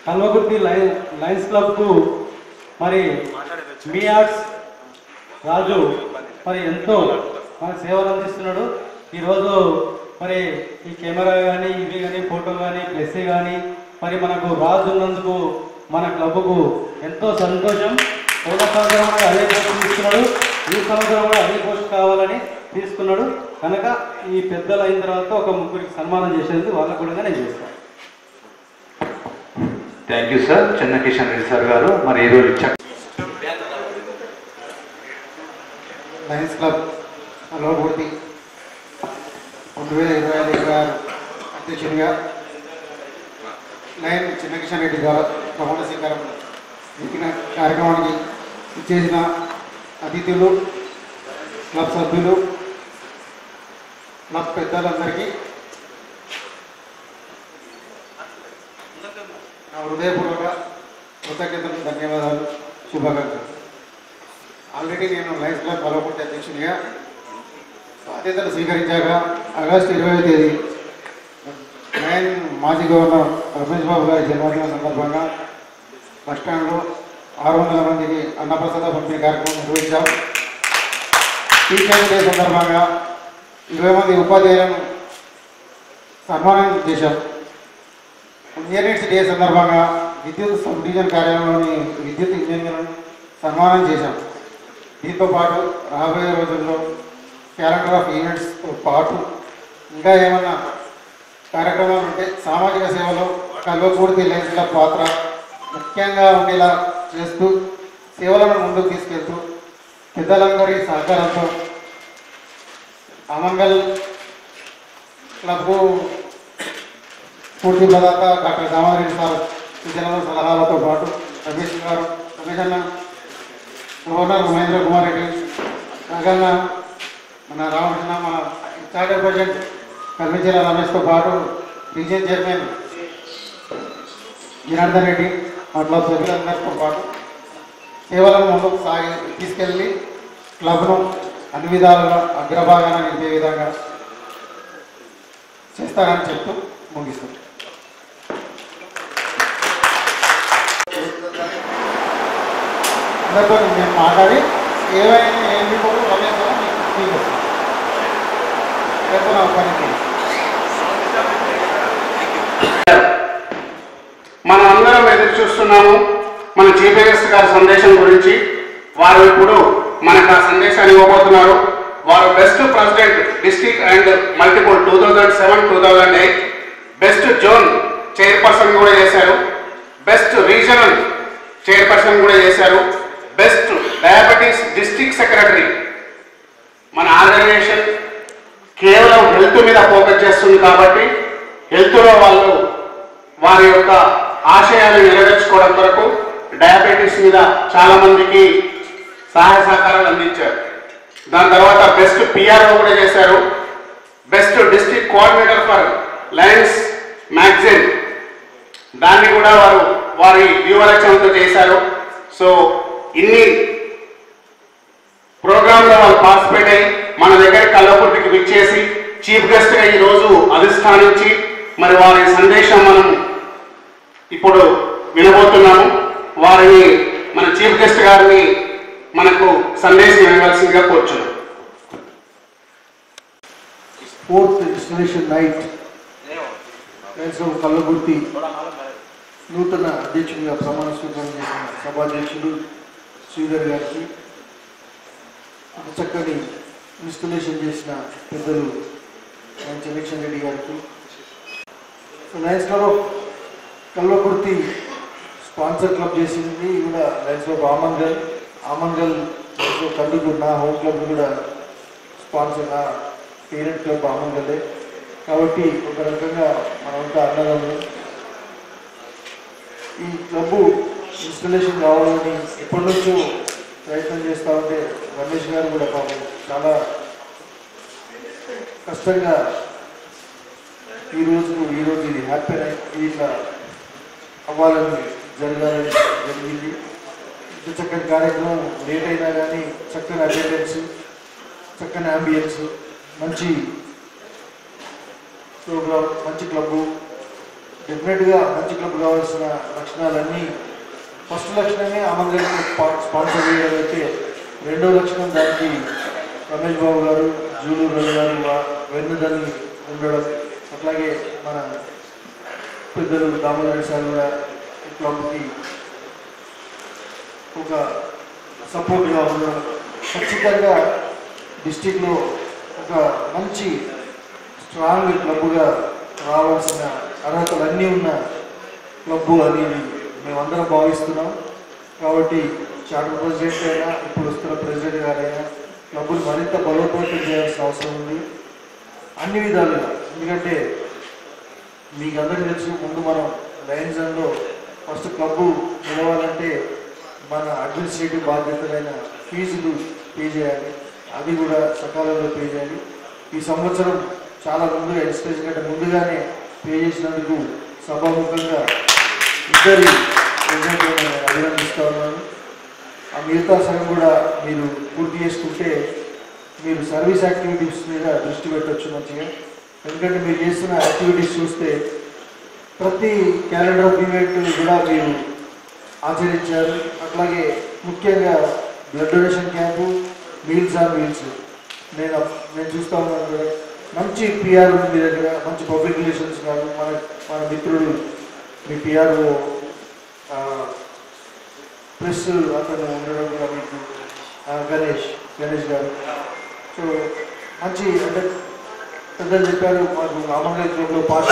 కల్వకుర్తి లయన్స్ క్లబ్కు మరి మీ ఆర్ట్స్ రాజు మరి ఎంతో మనకు సేవలు అందిస్తున్నాడు. ఈరోజు మరి ఈ కెమెరా కానీ ఇవి కానీ ఫోటో కానీ ప్లస్ కానీ మరి మనకు రాజు ఉన్నందుకు మన క్లబ్కు ఎంతో సంతోషం. పోయిన సంవత్సరం కూడా అదే పోస్ట్ తీసుకున్నాడు, ఈ సంవత్సరం కూడా అదే పోస్ట్ కావాలని తీసుకున్నాడు కనుక ఈ పెద్దలు అయిన తర్వాత ఒక ముగ్గురికి సన్మానం చేసేందుకు వాళ్ళకు కూడా నేను చేస్తాను. Thank you sir. Chennakishan Reddy sir garu మరి ఈరోజు లయన్స్ క్లబ్ కల్వకుర్తి 2025 అధ్యక్షునిగా లయన్ చిన్నకిషన్ రెడ్డి గారు ప్రమాణ స్వీకారం ఇచ్చిన కార్యక్రమానికి ఇచ్చేసిన అతిథులు, క్లబ్ సభ్యులు, క్లబ్ పెద్దలందరికీ నా హృదయపూర్వక కృతజ్ఞతలు, ధన్యవాదాలు, శుభాకాంక్షలు. ఆల్రెడీ నేను లయన్స్ క్లబ్ కల్వకుర్తి అధ్యక్షునిగా బాధ్యతలు స్వీకరించాక ఆగస్టు 20వ తేదీ లయన్ మాజీ గవర్నర్ రమేష్ బాబు గారి జన్మదినం సందర్భంగా బస్టాండ్లో 600 మందికి అన్నప్రసాద పంపిణీ కార్యక్రమం నిర్వహించాం. టీచర్స్ డే సందర్భంగా 20 మంది ఉపాధ్యాయులను సన్మానం చేశాం. ఇంజనీర్స్ డే సందర్భంగా విద్యుత్ సబ్ డివిజన్ కార్యాలయంలోని విద్యుత్ ఇంజనీర్లను సన్మానం చేశాం. దీంతో పాటు రాబోయే రోజుల్లో క్యాలెండర్ ఆఫ్ ఈవెంట్స్తో పాటు ఇంకా ఏమన్నా కార్యక్రమాలు ఉంటే సామాజిక సేవలో కల్వకుర్తి లయన్స్ క్లబ్ పాత్ర ముఖ్యంగా ఉండేలా చేస్తూ సేవలను ముందుకు తీసుకెళ్తూ పెద్దలందరి సహకారంతో అమంగల్ క్లబ్ పూర్తి ప్రదాత డాక్టర్ దామోదరెడ్డి సార్ సూచనలు సలహాలతో పాటు రమేష్ అన్న గవర్నర్ మహేంద్ర కుమార్ రెడ్డి రగన్న మన రామకృష్ణ మన చార్టర్ ప్రెసిడెంట్ కల్మించేల రమేష్తో పాటు రీజియన్ చైర్మన్ జనార్దన్ రెడ్డి అట్లా సభ్యులందరితో పాటు సేవలను ముందుకు తీసుకెళ్ళి క్లబ్ను అన్ని విధాలుగా అగ్రభాగాన నిలిపే విధంగా చేస్తారని చెప్తూ ముగిస్తాం. అందరితో నేను మాట్లాడి ఏవైనా ఏంటి కూడా రమేష్ మీకు వస్తాను రేపు నా పనికి. మనం అందరం ఎదురు చూస్తున్నాము మన చీఫ్ మినిస్టర్ గారి సందేశం గురించి. వారు ఇప్పుడు మనకు ఆ సందేశాన్ని ఇవ్వబోతున్నారు. వారు best president district and multiple 2007-2008 best zone chairperson కూడా చేశారు, బెస్ట్ రీజనల్ చైర్పర్సన్ కూడా చేశారు, బెస్ట్ డయాబెటీస్ డిస్ట్రిక్ట్ సెక్రటరీ. మన ఆర్గనైజేషన్ కేవలం హెల్త్ మీద ఫోకస్ చేస్తుంది కాబట్టి హెల్త్లో వాళ్ళు వారి యొక్క ఆశయాలు నెరవేర్చుకోవడం కొరకు డయాబెటీస్ మీద చాలామందికి సహాయ సహకారాలు అందించారు. దాని తర్వాత బెస్ట్ పిఆర్ఓ కూడా చేశారు, best district coordinator for Lions magazine దాన్ని కూడా వారు వారి వ్యూహరచనతో చేశారు. సో ఇన్ని ప్రోగ్రాంలో వాళ్ళు పార్టిసిపేట్ అయ్యి మన దగ్గర కల్వకుర్తికి విచ్చేసి చీఫ్ గెస్ట్గా ఈరోజు అధిష్టానించి మరి వారి సందేశం మనం ఇప్పుడు వినబోతున్నాము. వారిని మన చీఫ్ గెస్ట్ గారిని మనకు సందేశం ఇవ్వాల్సిందిగా కోరుచున్నాం. ఫోర్త్ ఇన్స్టలేషన్ నైట్ కల్వకుర్తి నూతన అధ్యక్షుడిగా ప్రమాణ స్వీకారం చేసిన సభాధ్యక్షుడు శ్రీధర్ గారికి, చక్కని ఇన్స్టలేషన్ చేసిన పెద్దలు చెన్నకేశ్వర రెడ్డి గారికి, Lions Club of Kalwakurthy sponsor club చేసింది కూడా లయన్స్ క్లబ్ ఆమంగల్ కందుకూరు నా హోమ్ క్లబ్ కూడా స్పాన్సర్ నా పేరెంట్ క్లబ్ ఆమంగలే కాబట్టి ఒక రకంగా మనంతా అన్నదమ్ములు. ఈ క్లబ్బు ఇన్స్టలేషన్ కావాలని ఎప్పటి నుంచో ప్రయత్నం చేస్తూ ఉంటే రమేష్ గారు కూడా పాపం చాలా కష్టంగా ఈరోజు ఇది హ్యాపీ ఇట్లా అవ్వాలని జరిగింది. ఇంత చక్కని కార్యక్రమం లేట్ అయినా కానీ చక్కని అటెండెన్స్, చక్కని అంబియన్స్, మంచి ప్రోగ్రామ్, మంచి క్లబ్బు. డెఫినెట్గా మంచి క్లబ్ కావాల్సిన లక్షణాలన్నీ ఫస్ట్ లక్షణమే అమంగల్ని స్పాన్సర్ చేయడం అయితే, రెండో లక్షణం దానికి రమేష్ బాబు గారు, జూలూరు రవి గారు వెన్నుదని ఉండడం, అట్లాగే మన పెద్దలు దామోదరెడ్డి సార్ కూడా ఈ క్లబ్కి ఒక సపోర్ట్గా ఉండడం, ఖచ్చితంగా డిస్టిక్లో ఒక మంచి స్ట్రాంగ్ క్లబ్గా రావాల్సిన అర్హతలన్నీ ఉన్న క్లబ్బు అనేది మేమందరం భావిస్తున్నాం. కాబట్టి చార్టర్ ప్రెసిడెంట్ అయినా ఇప్పుడు వస్తున్న ప్రెసిడెంట్ గారైనా క్లబ్బులు మరింత బలోపేతం చేయాల్సిన అవసరం ఉంది అన్ని విధాలుగా. ఎందుకంటే మీకు అందరికీ తెలుసు, ముందు మనం లయన్స్ జోన్లో ఫస్ట్ క్లబ్బు నిలవాలంటే మన అడ్మినిస్ట్రేటివ్ బాధ్యతలైన ఫీజులు పే చేయాలి, అది కూడా సకాలంలో పే చేయాలి. ఈ సంవత్సరం చాలా ముందుగా ఎక్స్ప్రెస్ కంటే ముందుగానే పే చేసినందుకు సభాముఖంగా ఇద్దరి ప్రెసిడెంట్లను అభినందిస్తూ ఉన్నాను. ఆ మిగతా సగం కూడా మీరు పూర్తి చేసుకుంటే మీరు సర్వీస్ యాక్టివిటీస్ మీద దృష్టి పెట్టవచ్చు మంచిగా. ఎందుకంటే మీరు చేస్తున్న యాక్టివిటీస్ చూస్తే ప్రతి క్యాలెండర్ ఆఫ్ ఈవెంట్ కూడా మీరు ఆచరించారు. అట్లాగే ముఖ్యంగా blood donation camp, meals on wheels నేను చూస్తూ ఉన్నాను కూడా. మంచి పిఆర్ ఉంది మీ దగ్గర, మంచి పబ్లిక్ రిలేషన్స్ కాదు. మన మిత్రుడు మీ పిఆర్ఓ ప్రెస్ అతను ఉండడం కూడా మీకు గణేష్ గారు. సో మంచి అంటే పెద్దలు చెప్పారు మాకు రామంగల్ క్లబ్లో పాస్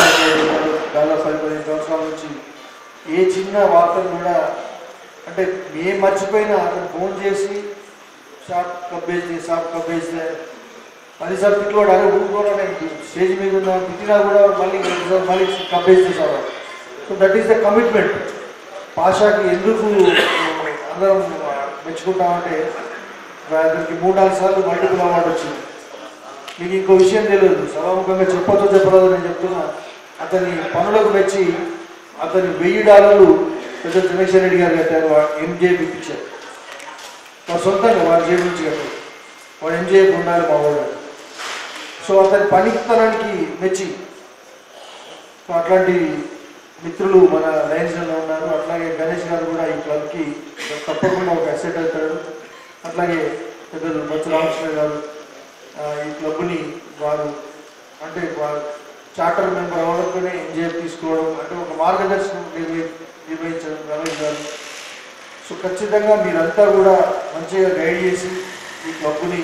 దాదాపు 10-15 సంవత్సరాల నుంచి ఏ చిన్న వార్తలు కూడా అంటే ఏం మర్చిపోయినా అతను ఫోన్ చేసి షాప్ కబ్బేస్తే 10 తిట్లు కూడా అదే ఊరుకోవడం స్టేజ్ మీద ఉన్న తిట్టినా కూడా మళ్ళీ కబ్బేస్తే sir. So that is the commitment. పాషాకి ఎందుకు అందరం మెచ్చుకుంటామంటే అతనికి 3-4 సార్లు మల్టిపుల్ అవార్డు వచ్చింది. మీకు ఇంకో విషయం తెలియదు, సభాముఖంగా చెప్పొచ్చో చెప్పరాదు నేను చెప్తున్నా. అతని పనులకు మెచ్చి అతని $1000 పెద్ద చంద్రశేఖర్ రెడ్డి గారు కట్టారు. ఎంజేపీ ఇప్పించారు వాడు సొంతంగా, వాడి జేబు నుంచి కట్టారు. వాడు ఎంజేపీ ఉండాలి మా వాడు. సో అతని పనితనానికి మెచ్చి అట్లాంటి మిత్రులు మన లయన్స్లో ఉన్నారు. అట్లాగే గణేష్ గారు కూడా ఈ క్లబ్కి తప్పకుండా ఒక అసెట్ అవుతాడు. అట్లాగే పెద్దలు బొత్స రామకృష్ణ గారు ఈ క్లబ్ని వారు అంటే చార్టర్ మెంబర్ అవ్వడంతోనే ఎంజేపీ తీసుకోవడం అంటే ఒక మార్గదర్శనం నిర్వహించడం రమేష్ గారు. సో ఖచ్చితంగా మీరంతా కూడా మంచిగా గైడ్ చేసి ఈ క్లబ్ని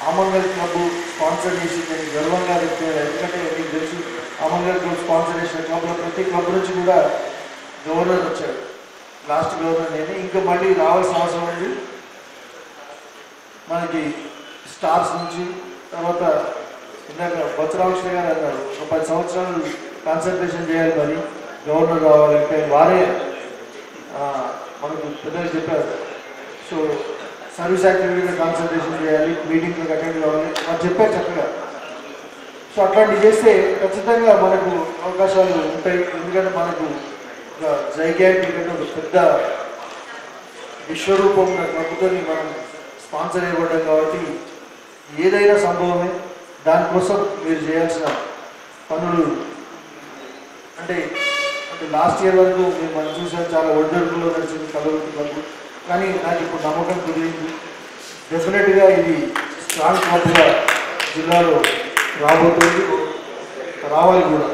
ఆమంగల్ క్లబ్ స్పాన్సర్ చేసి నేను గర్వంగా చెప్తున్నాను. ఎందుకంటే మీకు తెలుసు ఆమంగల్ క్లబ్ స్పాన్సర్ చేసిన క్లబ్లో ప్రతి క్లబ్ నుంచి కూడా గవర్నర్ వచ్చాడు. లాస్ట్ గవర్నర్ నేనే. ఇంకా మళ్ళీ రావాల్సిన అవసరం ఉంది మనకి. స్టార్స్ నుంచి తర్వాత ఇందాక బొత్స రామకృష్ణ గారు అన్నారు ఒక 10 సంవత్సరాలు కాన్సన్ట్రేషన్ చేయాలి, మరి గవర్నర్ రావాలంటే వారే మనకు పెద్దలు చెప్పారు. సో సర్వీస్ యాక్టివిటీ మీద కాన్సన్ట్రేషన్ చేయాలి, మీటింగ్లకు అటెండ్ కావాలి వాళ్ళు చెప్పారు చక్కగా. సో అట్లాంటివి చేస్తే ఖచ్చితంగా మనకు అవకాశాలు ఉంటాయి. ఎందుకంటే మనకు ఒక జైగాంటిక్ అంటే ఒక పెద్ద విశ్వరూపం క్లబ్తో మనం స్పాన్సర్ చేయబడ్డాం కాబట్టి ఏదైనా సంభవమే. దానికోసం మీరు చేయాల్సిన పనులు అంటే లాస్ట్ ఇయర్ వరకు మనం చూసాం చాలా ఒడిదొడుకులో నడిచింది కలవృత్తి క్లబ్. కానీ నాకు ఇప్పుడు నమ్మకం కుదిరింది. డెఫినెట్గా ఇది స్ట్రాంగ్ క్లబ్గా జిల్లాలో రాబోతుంది, రావాలి కూడా.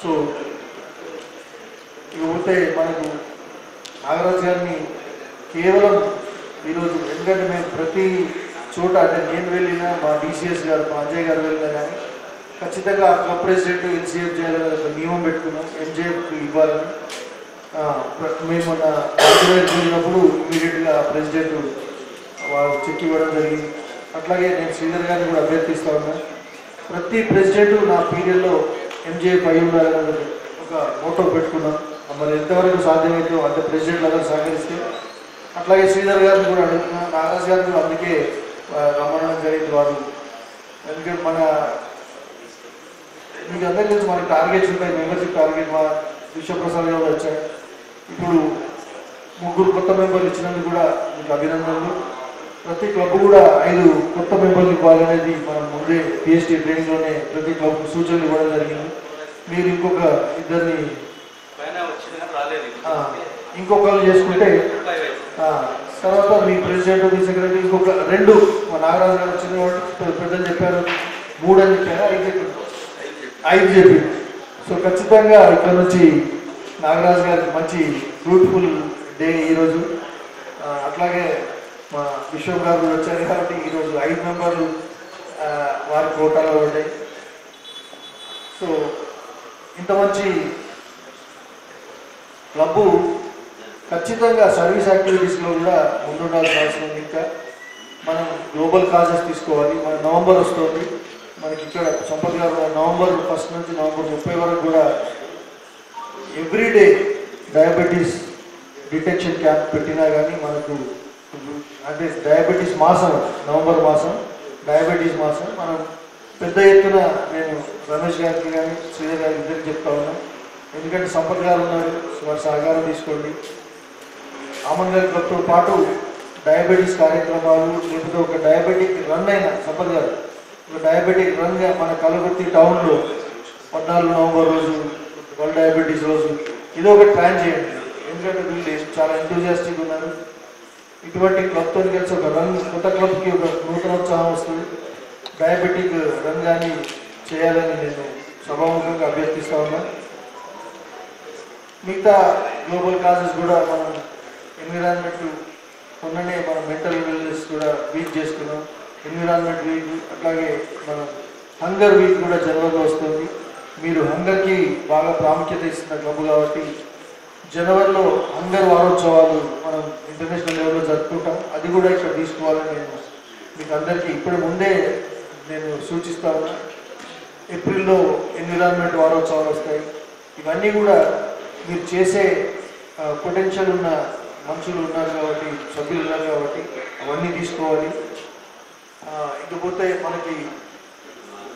సో ఇకపోతే మనకు నాగరాజు గారిని కేవలం ఈరోజు ఎందుకంటే మేము ప్రతి చోట అంటే నేను వెళ్ళినా మా DCS గారు మా అజయ్ గారు వెళ్ళినా కానీ ఖచ్చితంగా క్లబ్ ప్రెసిడెంట్ ఎన్సీఎఫ్ చేయాలని ఒక నియమం పెట్టుకున్నాం. ఎంజేఎఫ్ ఇవ్వాలని మేము మొన్న ఆంధ్రప్రదేశ్ వెళ్ళినప్పుడు ఇమీడియట్గా ప్రెసిడెంట్ వాళ్ళు చెక్ ఇవ్వడం జరిగింది. అట్లాగే నేను శ్రీధర్ గారిని కూడా అభ్యర్థిస్తూ ఉన్నాను. ప్రతి ప్రెసిడెంట్ నా పీరియడ్లో ఎంజేఎఫ్ అయి ఉండాలని ఒక మోటో పెట్టుకున్నాం. మరి ఎంతవరకు సాధ్యమైతే అంత ప్రెసిడెంట్ అందరూ సహకరిస్తే. అట్లాగే శ్రీధర్ గారిని కూడా అడుగుతున్నాను, నాగరాజ్ గారిని కూడా అందుకే రమ్మడం జరిగింది వారు. ఎందుకంటే మన మీకు అందరికీ తెలుసు మనకి టార్గెట్స్ ఉంటాయి, మెంబర్షిప్ టార్గెట్. మా విశ్వప్రసాద్ గారు వచ్చారు. ఇప్పుడు 3 కొత్త మెంబర్లు ఇచ్చినందుకు కూడా మీకు అభినందనలు. ప్రతి క్లబ్ కూడా 5 కొత్త మెంబర్లు ఇవ్వాలనేది మనం ముందే PhD ట్రైనింగ్లోనే ప్రతి క్లబ్ సూచనలు ఇవ్వడం జరిగింది. మీరు ఇంకొక 2 ఇంకొకరు చేసుకుంటే తర్వాత మీ ప్రెసిడెంట్ మీ సెక్రటరీ ఇంకొక 2 మా నాగరాజు గారు వచ్చిన కాబట్టి పెద్దలు చెప్పారు 3 అని చెప్పారు, 5 చెప్పారు. సో ఖచ్చితంగా ఇక్కడ నుంచి నాగరాజు గారికి మంచి బ్యూటిఫుల్ డే ఈరోజు. అట్లాగే మా విశ్వం గారు వచ్చారు కాబట్టి ఈరోజు 5 మెంబర్లు వారి కోటాలో ఉంటాయి. సో ఇంత మంచి క్లబ్బు ఖచ్చితంగా సర్వీస్ యాక్టివిటీస్లో కూడా ముందుండాల్సిన అవసరం ఉంది. ఇంకా మనం గ్లోబల్ కాజెస్ తీసుకోవాలి. మన నవంబర్ వస్తుంది మనకి ఇక్కడ సంపత్ గారు నవంబర్ 1 నుంచి నవంబర్ 30 వరకు కూడా ఎవ్రీడే డయాబెటీస్ డిటెక్షన్ క్యాంప్ పెట్టినా కానీ మనకు అంటే డయాబెటీస్ మాసం, నవంబర్ మాసం డయాబెటీస్ మాసం. మనం పెద్ద ఎత్తున నేను రమేష్ గారికి కానీ శ్రీధర్ గారికి ఇద్దరికి చెప్తా ఉన్నాను. ఎందుకంటే సంపత్ గారు ఉన్నారు, వారి సహకారం తీసుకోండి. ఆమంగల్ క్లబ్తో పాటు డయాబెటీస్ కార్యక్రమాలు లేకపోతే ఒక డయాబెటిక్ రన్ అయిన సంపత్ గారు ఒక డయాబెటిక్ రన్గా మన కలవృత్తి టౌన్లో 14 నవంబర్ రోజు వరల్డ్ డయాబెటీస్ రోజు ఇది ఒకటి ప్లాన్ చేయండి. ఎందుకంటే వీళ్ళు చాలా ఎంతూజియాస్టిక్ ఉన్నారు. ఇటువంటి క్లబ్తో కలిసి ఒక రన్, కొత్త క్లబ్కి ఒక నూతనోత్సాహం వస్తుంది. డయాబెటిక్ రన్ కానీ చేయాలని నేను సభాముఖంగా అభ్యర్థిస్తూ ఉన్నాను. మిగతా గ్లోబల్ కాజెస్ కూడా మనం ఎన్విరాన్మెంట్ మొన్ననే మనం మెంటల్ వెల్నెస్ కూడా వీక్ చేసుకున్నాం. ఎన్విరాన్మెంట్ వీక్, అట్లాగే మనం హంగర్ వీక్ కూడా జనవరిలో వస్తుంది. మీరు హంగర్కి బాగా ప్రాముఖ్యత ఇస్తున్న క్లబ్ కాబట్టి జనవరిలో హంగర్ వారోత్సవాలు మనం ఇంటర్నేషనల్ లెవెల్లో జరుపుకుంటాం. అది కూడా ఇక్కడ తీసుకోవాలని నేను మీకు అందరికీ ఇప్పుడు ముందే నేను సూచిస్తా ఉన్నా. ఏప్రిల్లో ఎన్విరాన్మెంట్ వారోత్సవాలు వస్తాయి. ఇవన్నీ కూడా మీరు చేసే పొటెన్షియల్ ఉన్న మనుషులు ఉన్నారు కాబట్టి, సభ్యులు ఉన్నారు కాబట్టి అవన్నీ తీసుకోవాలి. ఇకపోతే మనకి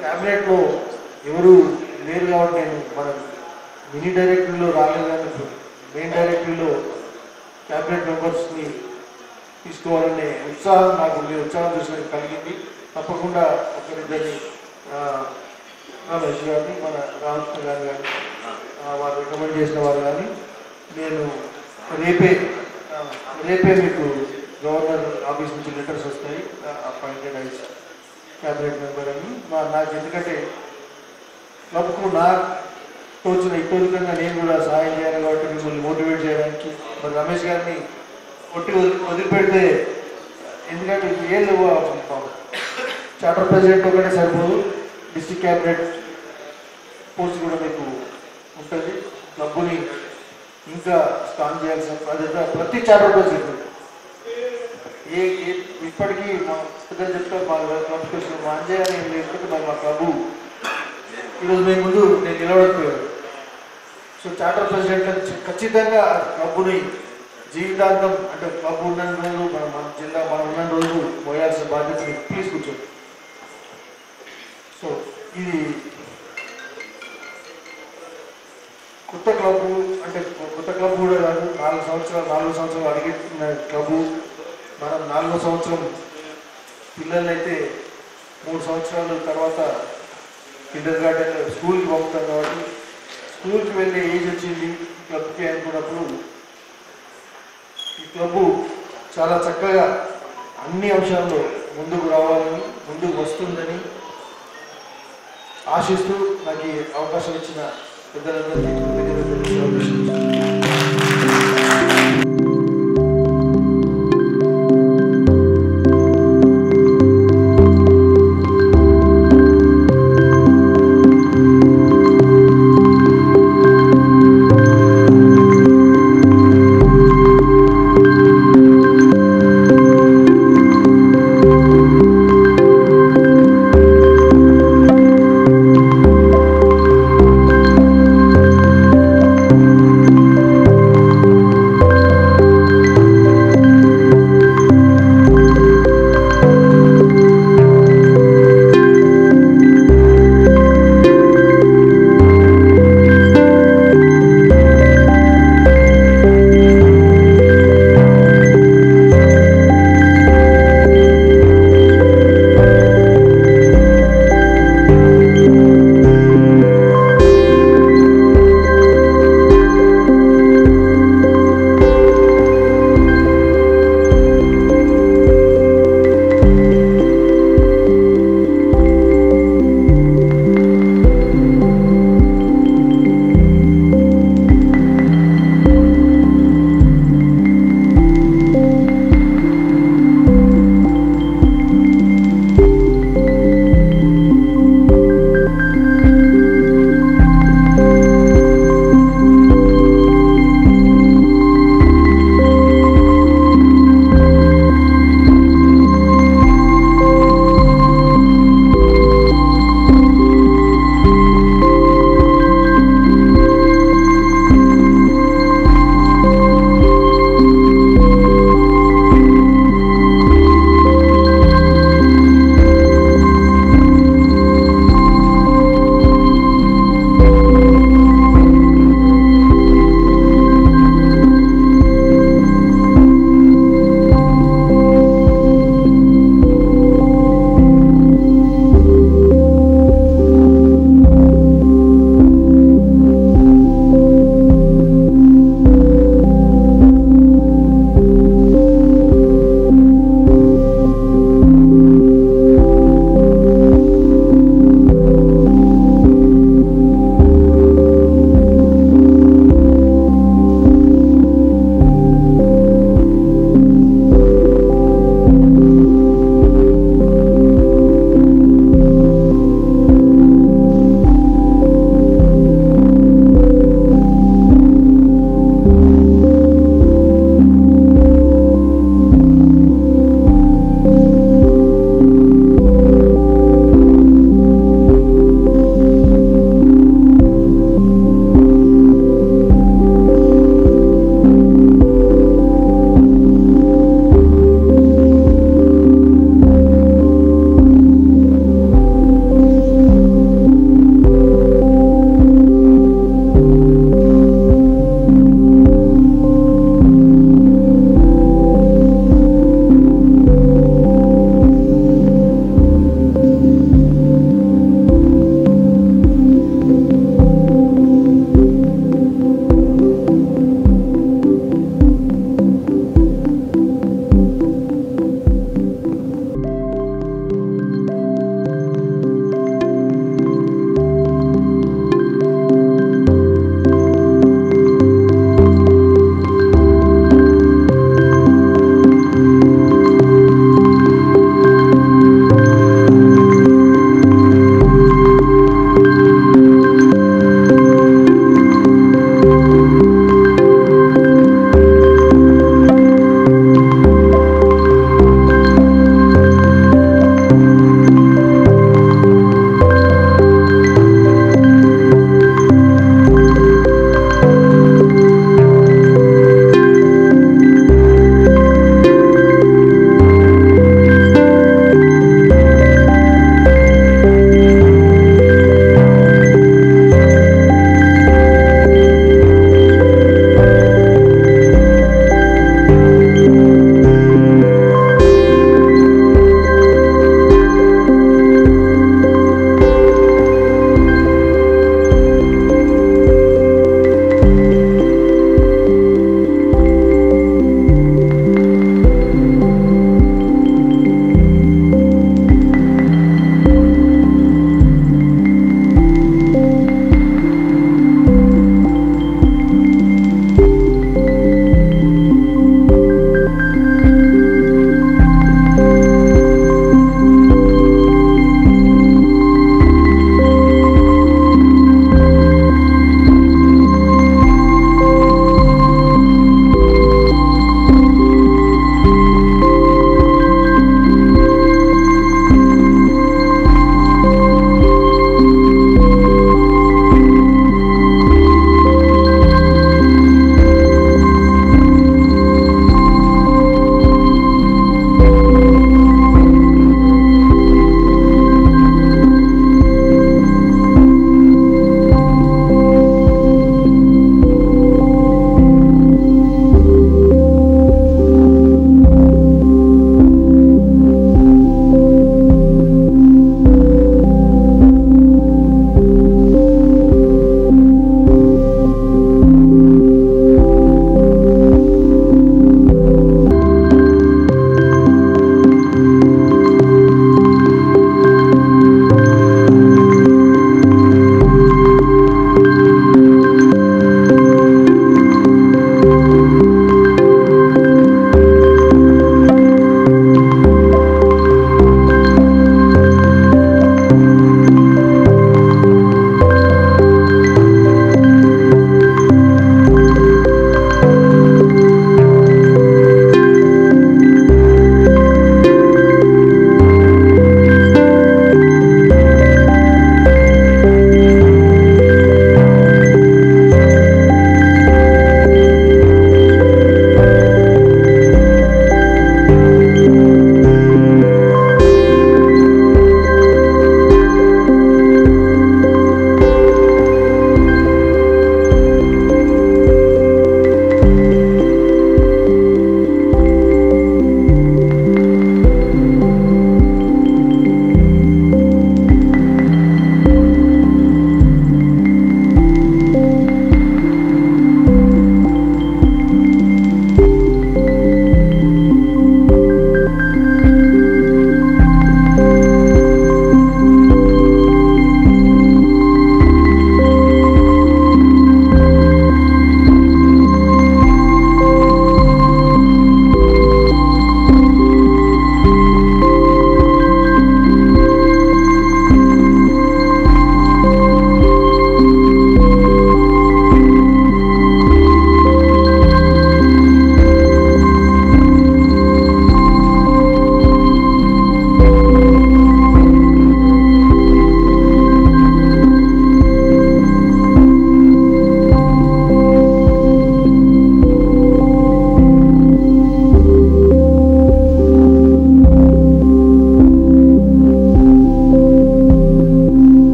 క్యాబినెట్లో ఎవరు లేరు కాబట్టి నేను మన మినీ డైరెక్టరీలో రాలేదు, కానీ మెయిన్ డైరెక్టరీలో క్యాబినెట్ మెంబర్స్ని తీసుకోవాలనే ఉత్సాహం నాకు ఉత్సాహం చూసినట్టు కలిగింది. తప్పకుండా ఒకరిద్దరిని రమేష్ గారిని, మన రామకృష్ణ గారు కానీ వారు రికమెండ్ చేసిన వారు కానీ నేను రేపే మీకు గవర్నర్ ఆఫీస్ నుంచి లెటర్స్ వస్తాయి అపాయింటెడ్ ఐస్ క్యాబినెట్ మెంబర్ అని. నాకు ఎందుకంటే క్లబ్కు తోచిన ఇతోలికంగా నేను కూడా సహాయం చేయాలి కాబట్టి మిమ్మల్ని మోటివేట్ చేయడానికి మరి రమేష్ గారిని వదిలిపెడితే, ఎందుకంటే ఏళ్ళు చార్టర్ ప్రెసిడెంట్ ఒకటే సరిపోదు, డిస్ట్రిక్ట్ క్యాబినెట్ పోస్ట్ కూడా మీకు ఉంటుంది. క్లబ్ని ఇంకా స్ట్రాంగ్ చేయాల్సిన బాధ్యత ప్రతి చార్టర్ ప్రెసిడెంట్. ఇప్పటికీ మా పెద్దలు చెప్తారు, మా క్లబ్కి వచ్చిన మా అంజయ్ అని లేకపోతే మరి మా క్లబ్ ఈరోజు మేము ముందు నేను నిలబడిపోయాను. సో చార్టర్ ప్రెసిడెంట్ ఖచ్చితంగా క్లబ్ని జీవితాంతం, అంటే క్లబ్ ఉన్న రోజు మన జిల్లా మనం ఉన్న రోజు పోయాల్సిన బాధ్యతని ప్లీజ్ కూర్చోండి. సో ఇది కొత్త క్లబ్, అంటే కొత్త క్లబ్ కూడా కాదు, 4 సంవత్సరాలు అడిగిన క్లబ్. మనం 4వ సంవత్సరం పిల్లల్ని అయితే 3 సంవత్సరాల తర్వాత కిండర్ గార్డెన్ స్కూల్కి పంపుతాం కాబట్టి స్కూల్కి వెళ్ళే ఏజ్ వచ్చింది క్లబ్కి అనుకున్నప్పుడు ఈ క్లబ్ చాలా చక్కగా అన్ని అంశాల్లో ముందుకు రావాలని, ముందుకు వస్తుందని ఆశిస్తూ నాకు ఈ అవకాశం ఇచ్చిన పెద్దలందరికీ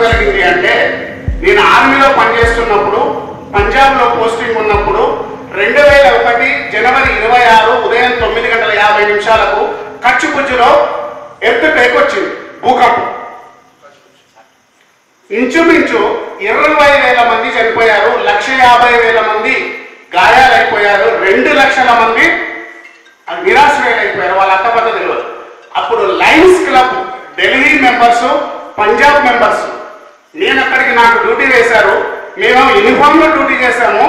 చెప్పగలిగింది అంటే, నేను ఆర్మీలో పనిచేస్తున్నప్పుడు పంజాబ్లో పోస్టింగ్ ఉన్నప్పుడు 2001 జనవరి 26 ఉదయం 9:50 కచ్చుపుచ్చులో ఎర్త్‌క్వేక్ వచ్చింది, భూకంపం. ఇంచుమించు 20,000 మంది చనిపోయారు, 1,50,000 మంది గాయాలైపోయారు, 2 లక్షల మంది నిరాశ్రయులైపోయారు. వాళ్ళ అత్తపత్త తెలియదు. అప్పుడు Lions club Delhi members, Punjab members, నేను అక్కడికి నాకు డ్యూటీ వేశారు. మేము యూనిఫామ్లో డ్యూటీ చేశాము.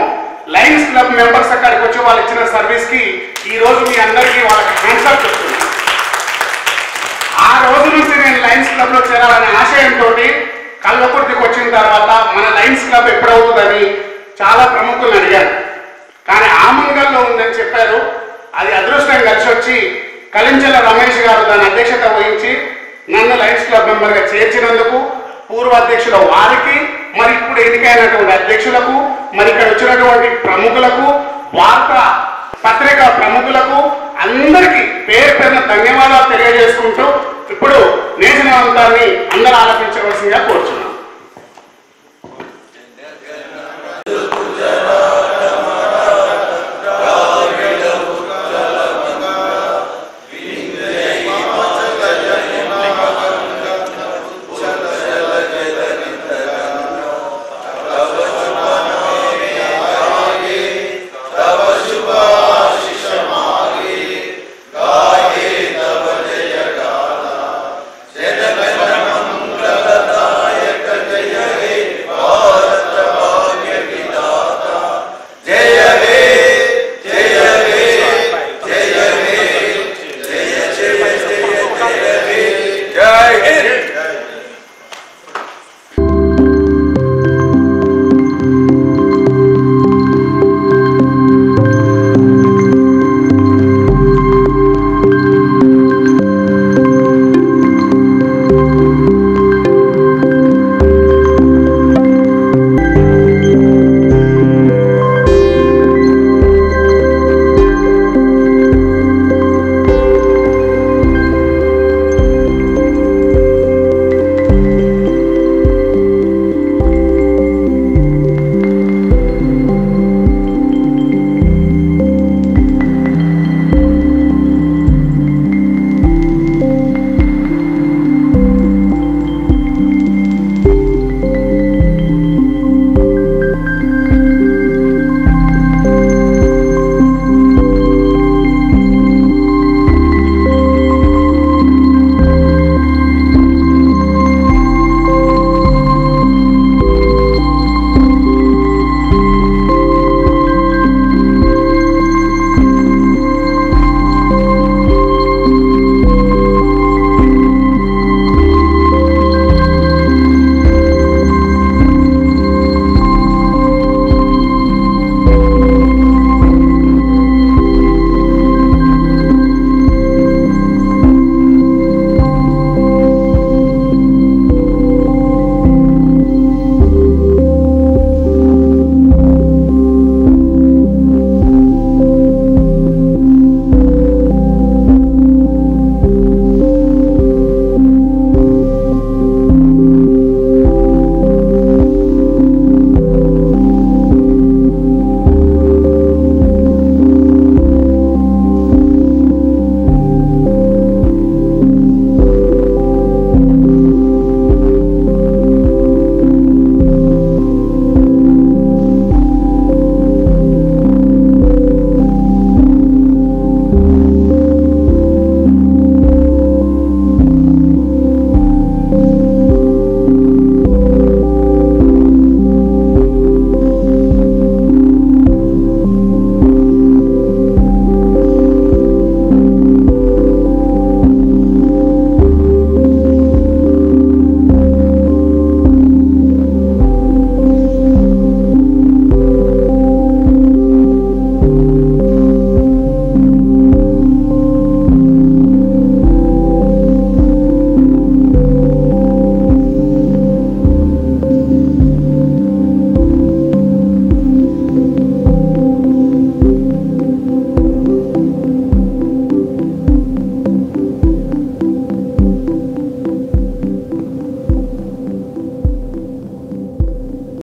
లయన్స్ క్లబ్ మెంబర్స్ అక్కడికి వచ్చి వాళ్ళు ఇచ్చిన సర్వీస్కి ఈ రోజు మీ అందరికీ వాళ్ళకి హ్యాండ్సప్ చెప్తున్నాను. ఆ రోజు నుంచి నేను లయన్స్ క్లబ్లో చేరాలనే ఆశయంతో కల్వకుర్తికి వచ్చిన తర్వాత మన లయన్స్ క్లబ్ ఎప్పుడవుతుందని చాలా ప్రముఖులను అడిగారు. కానీ ఆమంగల్లో ఉందని చెప్పారు. అది అదృష్టం కలిసి వచ్చి కలించల రమేష్ గారు దాని అధ్యక్షత వహించి నన్ను లయన్స్ క్లబ్ మెంబర్గా చేర్చినందుకు పూర్వ అధ్యక్షుల వారికి, మరి ఇప్పుడు ఎన్నికైనటువంటి అధ్యక్షులకు, మరి ఇక్కడ వచ్చినటువంటి ప్రముఖులకు, వార్తా పత్రికా ప్రముఖులకు అందరికీ పేరు పేరున ధన్యవాదాలు తెలియజేసుకుంటూ ఇప్పుడు నేషనల్ అంతాన్ని అందరూ ఆలపించవలసిందిగా కోరుచున్నాను.